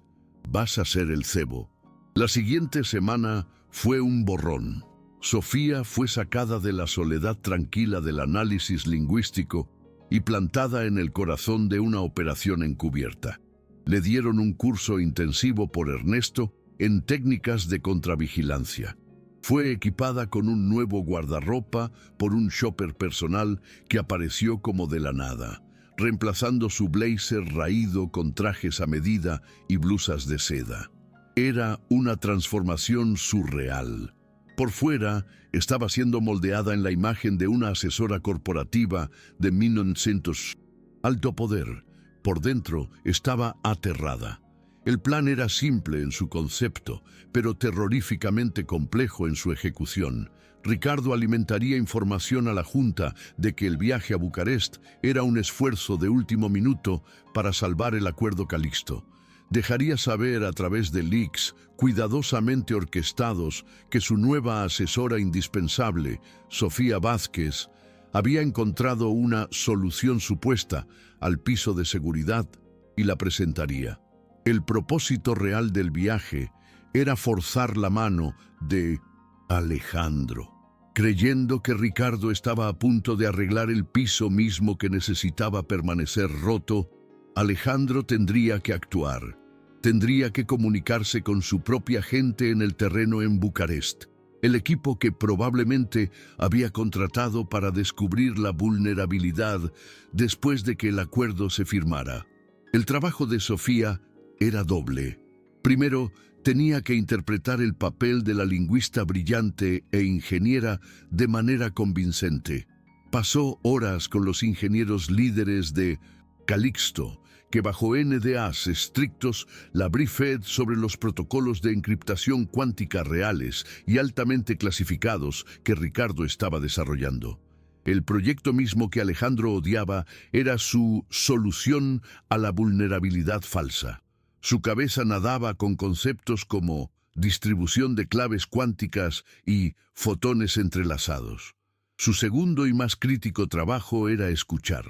vas a ser el cebo. La siguiente semana fue un borrón. Sofía fue sacada de la soledad tranquila del análisis lingüístico y plantada en el corazón de una operación encubierta. Le dieron un curso intensivo por Ernesto en técnicas de contravigilancia. Fue equipada con un nuevo guardarropa por un shopper personal que apareció como de la nada, reemplazando su blazer raído con trajes a medida y blusas de seda. Era una transformación surreal. Por fuera, estaba siendo moldeada en la imagen de una asesora corporativa de 1900. Alto poder. Por dentro, estaba aterrada. El plan era simple en su concepto, pero terroríficamente complejo en su ejecución. Ricardo alimentaría información a la Junta de que el viaje a Bucarest era un esfuerzo de último minuto para salvar el acuerdo Calixto. Dejaría saber a través de leaks cuidadosamente orquestados que su nueva asesora indispensable, Sofía Vázquez, había encontrado una solución supuesta al piso de seguridad y la presentaría. El propósito real del viaje era forzar la mano de Alejandro. Creyendo que Ricardo estaba a punto de arreglar el piso mismo que necesitaba permanecer roto, Alejandro tendría que actuar. Tendría que comunicarse con su propia gente en el terreno en Bucarest, el equipo que probablemente había contratado para descubrir la vulnerabilidad después de que el acuerdo se firmara. El trabajo de Sofía era doble. Primero, tenía que interpretar el papel de la lingüista brillante e ingeniera de manera convincente. Pasó horas con los ingenieros líderes de Calixto, que bajo NDAs estrictos, la briefed sobre los protocolos de encriptación cuántica reales y altamente clasificados que Ricardo estaba desarrollando. El proyecto mismo que Alejandro odiaba era su solución a la vulnerabilidad falsa. Su cabeza nadaba con conceptos como distribución de claves cuánticas y fotones entrelazados. Su segundo y más crítico trabajo era escuchar.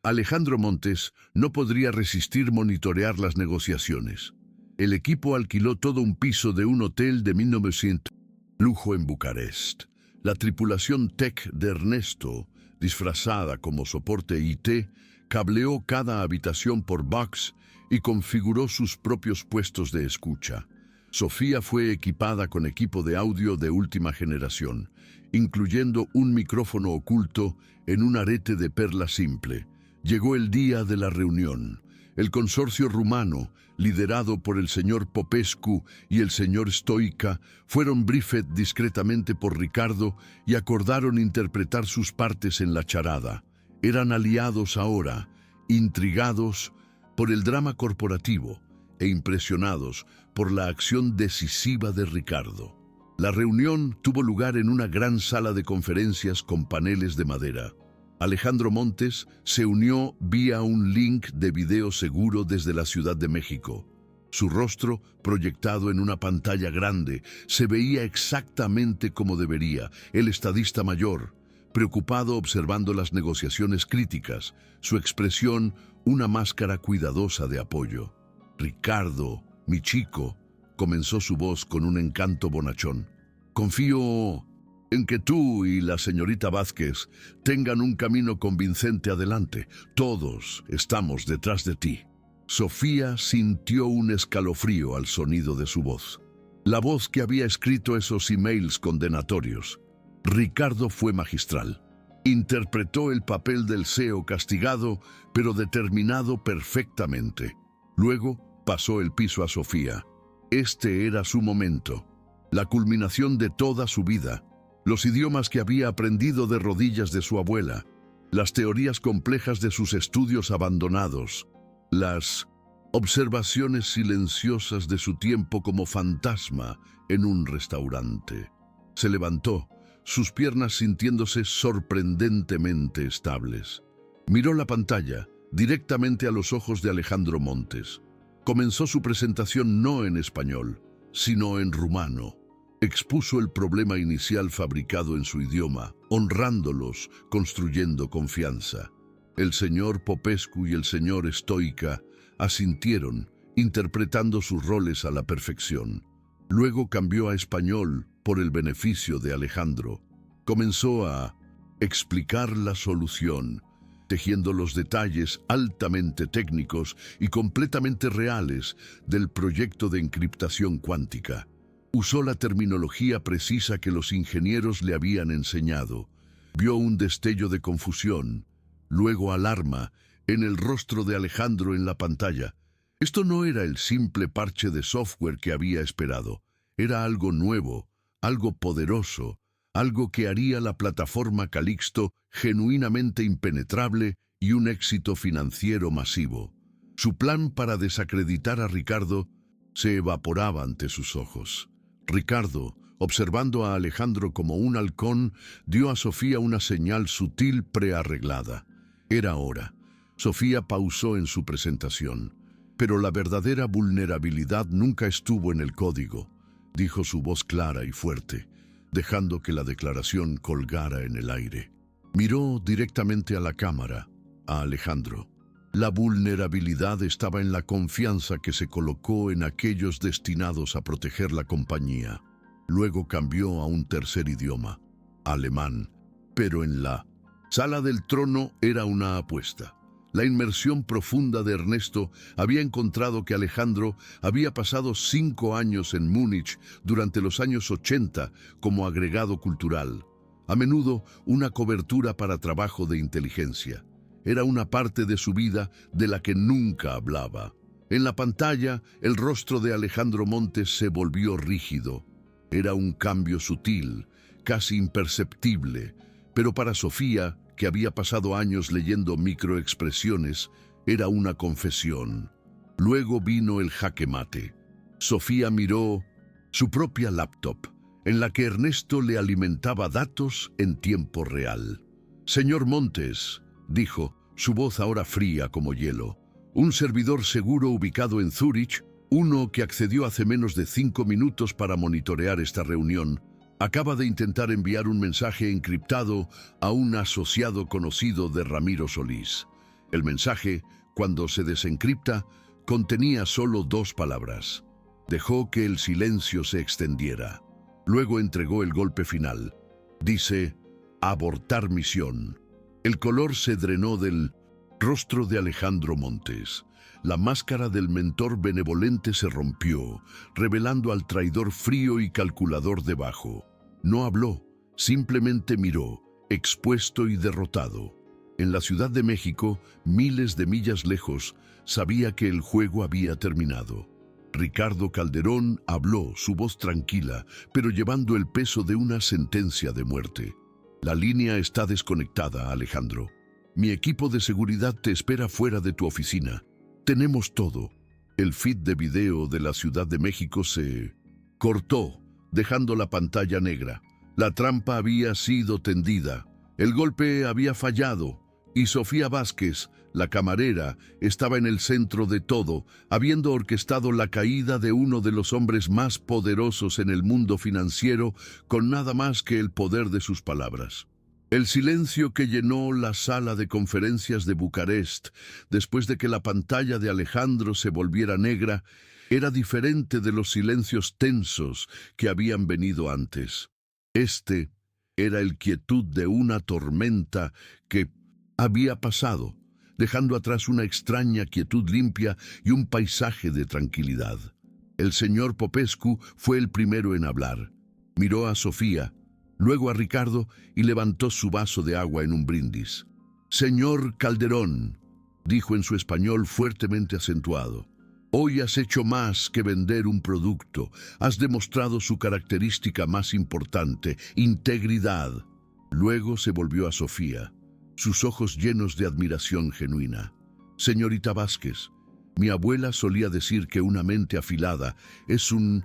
Alejandro Montes no podría resistir monitorear las negociaciones. El equipo alquiló todo un piso de un hotel de 1900 lujo en Bucarest. La tripulación tech de Ernesto, disfrazada como soporte IT, cableó cada habitación por box y configuró sus propios puestos de escucha. Sofía fue equipada con equipo de audio de última generación, incluyendo un micrófono oculto en un arete de perla simple. Llegó el día de la reunión. El consorcio rumano, liderado por el señor Popescu y el señor Stoica, fueron briefed discretamente por Ricardo y acordaron interpretar sus partes en la charada. Eran aliados ahora, intrigados por el drama corporativo e impresionados por la acción decisiva de Ricardo. La reunión tuvo lugar en una gran sala de conferencias con paneles de madera. Alejandro Montes se unió vía un link de video seguro desde la Ciudad de México. Su rostro, proyectado en una pantalla grande, se veía exactamente como debería, el estadista mayor, preocupado observando las negociaciones críticas, su expresión una máscara cuidadosa de apoyo. «Ricardo, mi chico», comenzó su voz con un encanto bonachón. «Confío en que tú y la señorita Vázquez tengan un camino convincente adelante. Todos estamos detrás de ti». Sofía sintió un escalofrío al sonido de su voz. La voz que había escrito esos emails condenatorios. Ricardo fue magistral. Interpretó el papel del CEO castigado, pero determinado perfectamente. Luego pasó el piso a Sofía. Este era su momento, la culminación de toda su vida. Los idiomas que había aprendido de rodillas de su abuela, las teorías complejas de sus estudios abandonados, las observaciones silenciosas de su tiempo como fantasma en un restaurante. Se levantó, sus piernas sintiéndose sorprendentemente estables. Miró la pantalla, directamente a los ojos de Alejandro Montes. Comenzó su presentación no en español, sino en rumano. Expuso el problema inicial fabricado en su idioma, honrándolos, construyendo confianza. El señor Popescu y el señor Stoica asintieron, interpretando sus roles a la perfección. Luego cambió a español por el beneficio de Alejandro. Comenzó a explicar la solución, tejiendo los detalles altamente técnicos y completamente reales del proyecto de encriptación cuántica. Usó la terminología precisa que los ingenieros le habían enseñado. Vio un destello de confusión, luego alarma, en el rostro de Alejandro en la pantalla. Esto no era el simple parche de software que había esperado. Era algo nuevo, algo poderoso, algo que haría la plataforma Calixto genuinamente impenetrable y un éxito financiero masivo. Su plan para desacreditar a Ricardo se evaporaba ante sus ojos. Ricardo, observando a Alejandro como un halcón, dio a Sofía una señal sutil prearreglada. Era hora. Sofía pausó en su presentación. Pero la verdadera vulnerabilidad nunca estuvo en el código, dijo su voz clara y fuerte, dejando que la declaración colgara en el aire. Miró directamente a la cámara, a Alejandro. La vulnerabilidad estaba en la confianza que se colocó en aquellos destinados a proteger la compañía. Luego cambió a un tercer idioma, alemán, pero en la sala del trono era una apuesta. La inmersión profunda de Ernesto había encontrado que Alejandro había pasado 5 años en Múnich durante los años 80 como agregado cultural, a menudo una cobertura para trabajo de inteligencia. Era una parte de su vida de la que nunca hablaba. En la pantalla, el rostro de Alejandro Montes se volvió rígido. Era un cambio sutil, casi imperceptible, pero para Sofía, que había pasado años leyendo microexpresiones, Era una confesión. Luego vino el jaque mate. Sofía miró su propia laptop, en la que Ernesto le alimentaba datos en tiempo real. «Señor Montes», dijo, su voz ahora fría como hielo, «un servidor seguro ubicado en Zúrich, uno que accedió hace menos de 5 minutos para monitorear esta reunión, acaba de intentar enviar un mensaje encriptado a un asociado conocido de Ramiro Solís. El mensaje, cuando se desencripta, contenía solo 2 palabras. Dejó que el silencio se extendiera. Luego entregó el golpe final. Dice, abortar misión. El color se drenó del rostro de Alejandro Montes. La máscara del mentor benevolente se rompió, revelando al traidor frío y calculador debajo. No habló, simplemente miró, expuesto y derrotado. En la Ciudad de México, miles de millas lejos, sabía que el juego había terminado. Ricardo Calderón habló, su voz tranquila, pero llevando el peso de una sentencia de muerte. La línea está desconectada, Alejandro. Mi equipo de seguridad te espera fuera de tu oficina. Tenemos todo. El feed de video de la Ciudad de México se cortó, dejando la pantalla negra. La trampa había sido tendida. El golpe había fallado. Y Sofía Vázquez, la camarera, estaba en el centro de todo, habiendo orquestado la caída de uno de los hombres más poderosos en el mundo financiero con nada más que el poder de sus palabras. El silencio que llenó la sala de conferencias de Bucarest después de que la pantalla de Alejandro se volviera negra era diferente de los silencios tensos que habían venido antes. Este era el quietud de una tormenta que había pasado, dejando atrás una extraña quietud limpia y un paisaje de tranquilidad. El señor Popescu fue el primero en hablar. Miró a Sofía, luego a Ricardo y levantó su vaso de agua en un brindis. «Señor Calderón», dijo en su español fuertemente acentuado, «hoy has hecho más que vender un producto. Has demostrado su característica más importante, integridad». Luego se volvió a Sofía, sus ojos llenos de admiración genuina. «Señorita Vázquez, mi abuela solía decir que una mente afilada es un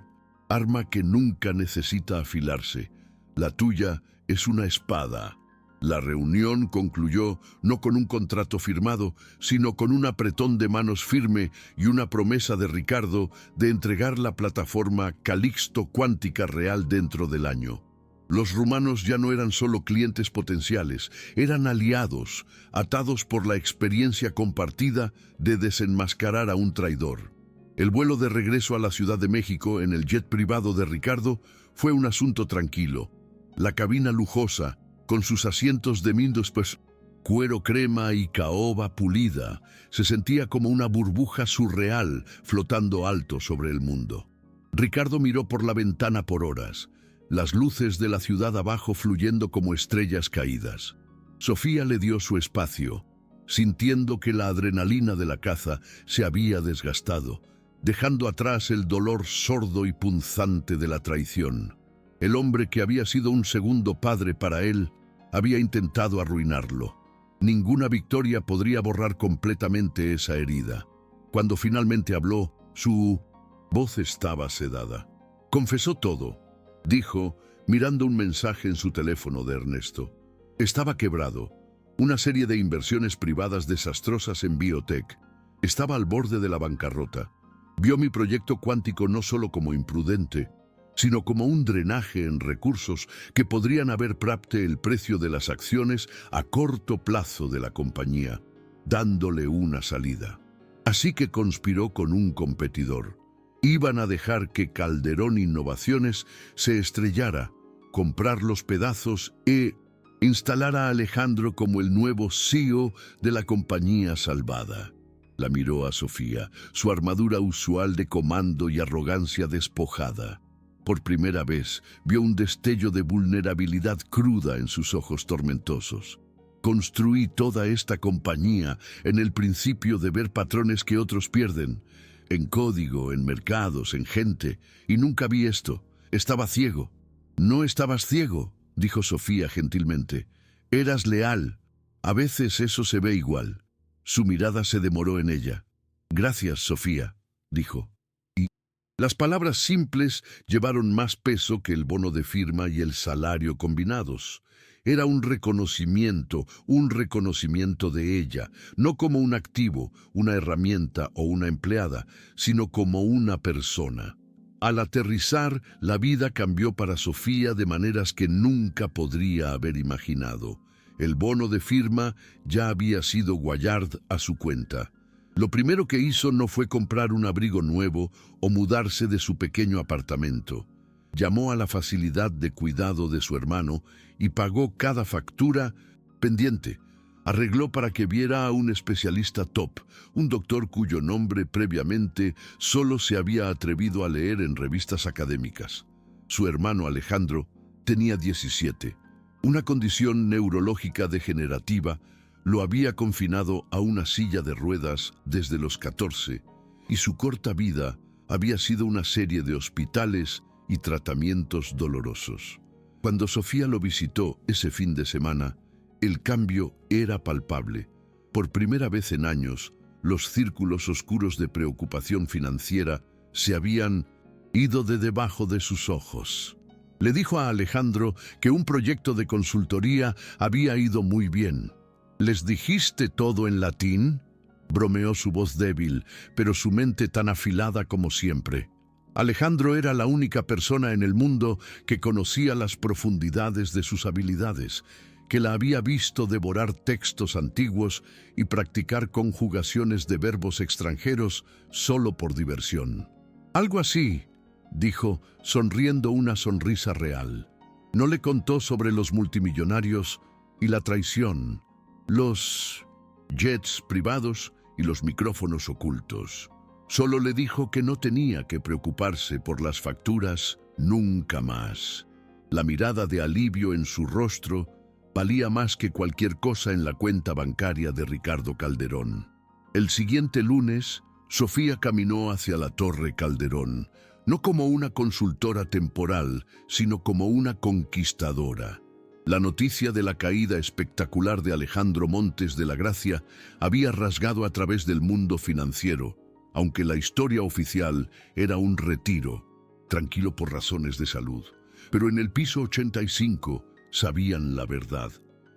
arma que nunca necesita afilarse. La tuya es una espada». La reunión concluyó no con un contrato firmado, sino con un apretón de manos firme y una promesa de Ricardo de entregar la plataforma Calixto Cuántica Real dentro del año. Los rumanos ya no eran solo clientes potenciales, eran aliados, atados por la experiencia compartida de desenmascarar a un traidor. El vuelo de regreso a la Ciudad de México en el jet privado de Ricardo fue un asunto tranquilo. La cabina lujosa, con sus asientos de cuero crema y caoba pulida, se sentía como una burbuja surreal flotando alto sobre el mundo. Ricardo miró por la ventana por horas, las luces de la ciudad abajo fluyendo como estrellas caídas. Sofía le dio su espacio, sintiendo que la adrenalina de la caza se había desgastado, dejando atrás el dolor sordo y punzante de la traición. El hombre que había sido un segundo padre para él había intentado arruinarlo. Ninguna victoria podría borrar completamente esa herida. Cuando finalmente habló, su voz estaba sedada. Confesó todo, dijo, mirando un mensaje en su teléfono de Ernesto. Estaba quebrado. Una serie de inversiones privadas desastrosas en biotech. Estaba al borde de la bancarrota. Vio mi proyecto cuántico no solo como imprudente, sino como un drenaje en recursos que podrían haber prapte el precio de las acciones a corto plazo de la compañía, dándole una salida. Así que conspiró con un competidor. Iban a dejar que Calderón Innovaciones se estrellara, comprar los pedazos e instalar a Alejandro como el nuevo CEO de la compañía salvada. La miró a Sofía, su armadura usual de comando y arrogancia despojada. Por primera vez vio un destello de vulnerabilidad cruda en sus ojos tormentosos. Construí toda esta compañía en el principio de ver patrones que otros pierden, en código, en mercados, en gente, y nunca vi esto. Estaba ciego. No estabas ciego, dijo Sofía gentilmente. Eras leal. A veces eso se ve igual. Su mirada se demoró en ella. «Gracias, Sofía», dijo. Y las palabras simples llevaron más peso que el bono de firma y el salario combinados. Era un reconocimiento de ella, no como un activo, una herramienta o una empleada, sino como una persona. Al aterrizar, la vida cambió para Sofía de maneras que nunca podría haber imaginado. El bono de firma ya había sido Guallard a su cuenta. Lo primero que hizo no fue comprar un abrigo nuevo o mudarse de su pequeño apartamento. Llamó a la facilidad de cuidado de su hermano y pagó cada factura pendiente. Arregló para que viera a un especialista top, un doctor cuyo nombre previamente solo se había atrevido a leer en revistas académicas. Su hermano Alejandro tenía 17. Una condición neurológica degenerativa lo había confinado a una silla de ruedas desde los 14, y su corta vida había sido una serie de hospitales y tratamientos dolorosos. Cuando Sofía lo visitó ese fin de semana, el cambio era palpable. Por primera vez en años, los círculos oscuros de preocupación financiera se habían ido de debajo de sus ojos. Le dijo a Alejandro que un proyecto de consultoría había ido muy bien. «¿Les dijiste todo en latín?», bromeó su voz débil, pero su mente tan afilada como siempre. Alejandro era la única persona en el mundo que conocía las profundidades de sus habilidades, que la había visto devorar textos antiguos y practicar conjugaciones de verbos extranjeros solo por diversión. «Algo así», dijo, sonriendo una sonrisa real. No le contó sobre los multimillonarios y la traición, los jets privados y los micrófonos ocultos. Solo le dijo que no tenía que preocuparse por las facturas nunca más. La mirada de alivio en su rostro valía más que cualquier cosa en la cuenta bancaria de Ricardo Calderón. El siguiente lunes, Sofía caminó hacia la Torre Calderón, no como una consultora temporal, sino como una conquistadora. La noticia de la caída espectacular de Alejandro Montes de la Gracia había rasgado a través del mundo financiero, aunque la historia oficial era un retiro, tranquilo por razones de salud. Pero en el piso 85 sabían la verdad.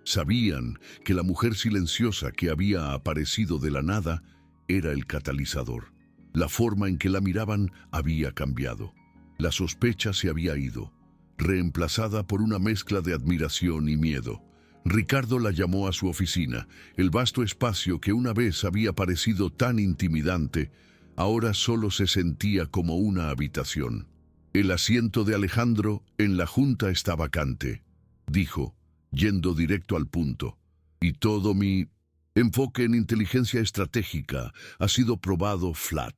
Sabían que la mujer silenciosa que había aparecido de la nada era el catalizador. La forma en que la miraban había cambiado. La sospecha se había ido, reemplazada por una mezcla de admiración y miedo. Ricardo la llamó a su oficina. El vasto espacio que una vez había parecido tan intimidante, ahora solo se sentía como una habitación. «El asiento de Alejandro en la junta está vacante», dijo, yendo directo al punto. «Y todo mi enfoque en inteligencia estratégica ha sido probado flat.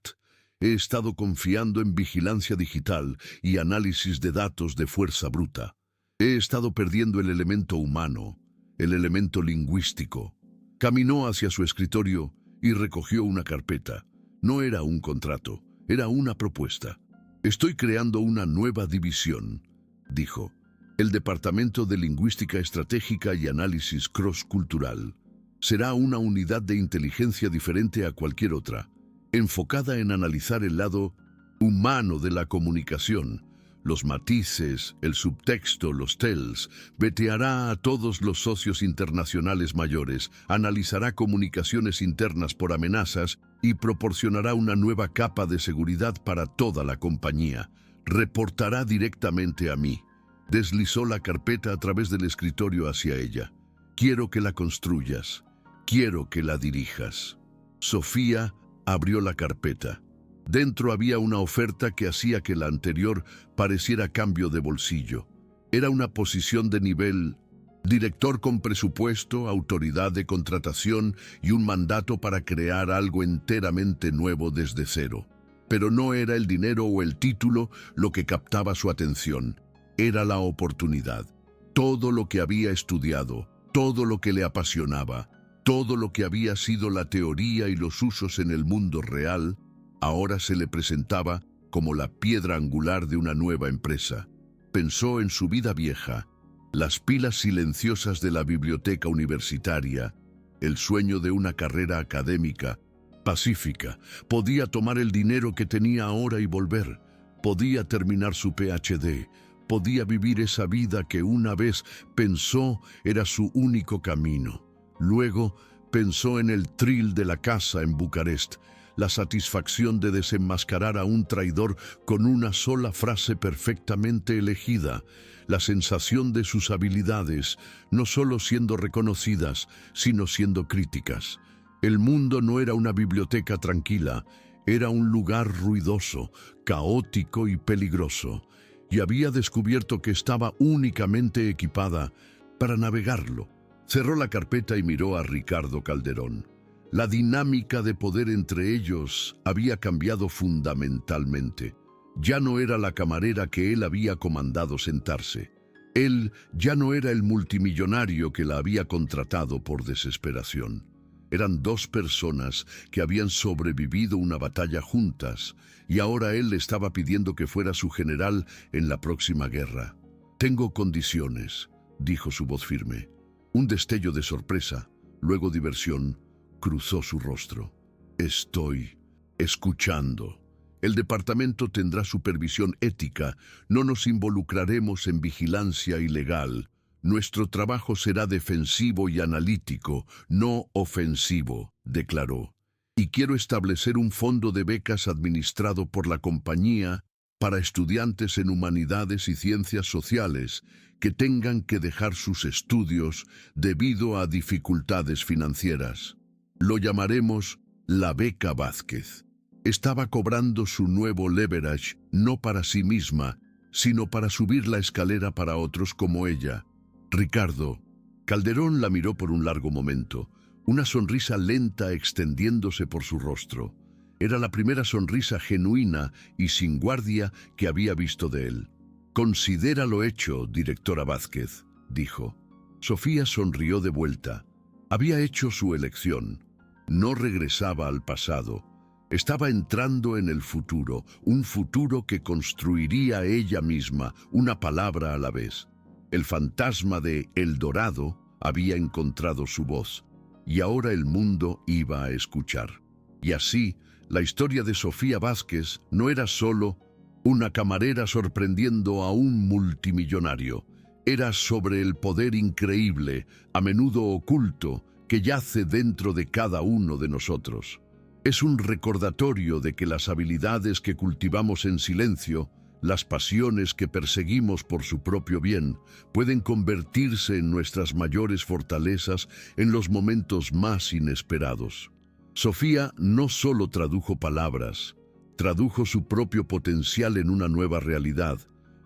He estado confiando en vigilancia digital y análisis de datos de fuerza bruta. He estado perdiendo el elemento humano, el elemento lingüístico». Caminó hacia su escritorio y recogió una carpeta. No era un contrato, era una propuesta. «Estoy creando una nueva división», dijo. «El Departamento de Lingüística Estratégica y Análisis Cross-Cultural. Será una unidad de inteligencia diferente a cualquier otra, enfocada en analizar el lado humano de la comunicación, los matices, el subtexto, los tells. Veteará a todos los socios internacionales mayores, analizará comunicaciones internas por amenazas y proporcionará una nueva capa de seguridad para toda la compañía. Reportará directamente a mí». Deslizó la carpeta a través del escritorio hacia ella. «Quiero que la construyas. Quiero que la dirijas». Sofía abrió la carpeta. Dentro había una oferta que hacía que la anterior pareciera cambio de bolsillo. Era una posición de nivel director con presupuesto, autoridad de contratación y un mandato para crear algo enteramente nuevo desde cero. Pero no era el dinero o el título lo que captaba su atención. Era la oportunidad. Todo lo que había estudiado, todo lo que le apasionaba, todo lo que había sido la teoría y los usos en el mundo real, ahora se le presentaba como la piedra angular de una nueva empresa. Pensó en su vida vieja, las pilas silenciosas de la biblioteca universitaria, El sueño de una carrera académica, pacífica. Podía tomar el dinero que tenía ahora y volver. Podía terminar su PhD. Podía vivir esa vida que una vez pensó era su único camino. Luego pensó en el thrill de la casa en Bucarest, la satisfacción de desenmascarar a un traidor con una sola frase perfectamente elegida, la sensación de sus habilidades, no solo siendo reconocidas, sino siendo críticas. El mundo no era una biblioteca tranquila, era un lugar ruidoso, caótico y peligroso, y había descubierto que estaba únicamente equipada para navegarlo. Cerró la carpeta y miró a Ricardo Calderón. La dinámica de poder entre ellos había cambiado fundamentalmente. Ya no era la camarera que él había comandado sentarse. Él ya no era el multimillonario que la había contratado por desesperación. Eran dos personas que habían sobrevivido una batalla juntas, y ahora él le estaba pidiendo que fuera su general en la próxima guerra. «Tengo condiciones», dijo su voz firme. Un destello de sorpresa, luego diversión, cruzó su rostro. «Estoy escuchando. El departamento tendrá supervisión ética. No nos involucraremos en vigilancia ilegal. Nuestro trabajo será defensivo y analítico, no ofensivo», declaró. «Y quiero establecer un fondo de becas administrado por la compañía para estudiantes en humanidades y ciencias sociales que tengan que dejar sus estudios debido a dificultades financieras. Lo llamaremos la Beca Vázquez». Estaba cobrando su nuevo leverage no para sí misma, sino para subir la escalera para otros como ella. «Ricardo». Calderón la miró por un largo momento, una sonrisa lenta extendiéndose por su rostro. Era la primera sonrisa genuina y sin guardia que había visto de él. «Considéralo hecho, directora Vázquez», dijo. Sofía sonrió de vuelta. Había hecho su elección. No regresaba al pasado. Estaba entrando en el futuro, un futuro que construiría ella misma, una palabra a la vez. El fantasma de El Dorado había encontrado su voz, y ahora el mundo iba a escuchar. Y así, la historia de Sofía Vázquez no era solo una camarera sorprendiendo a un multimillonario. Era sobre el poder increíble, a menudo oculto, que yace dentro de cada uno de nosotros. Es un recordatorio de que las habilidades que cultivamos en silencio, las pasiones que perseguimos por su propio bien, pueden convertirse en nuestras mayores fortalezas en los momentos más inesperados. Sofía no solo tradujo palabras, tradujo su propio potencial en una nueva realidad,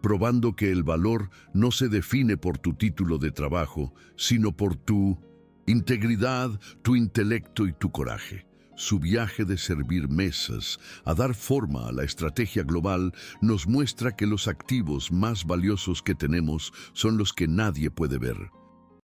probando que el valor no se define por tu título de trabajo, sino por tu integridad, tu intelecto y tu coraje. Su viaje de servir mesas a dar forma a la estrategia global nos muestra que los activos más valiosos que tenemos son los que nadie puede ver.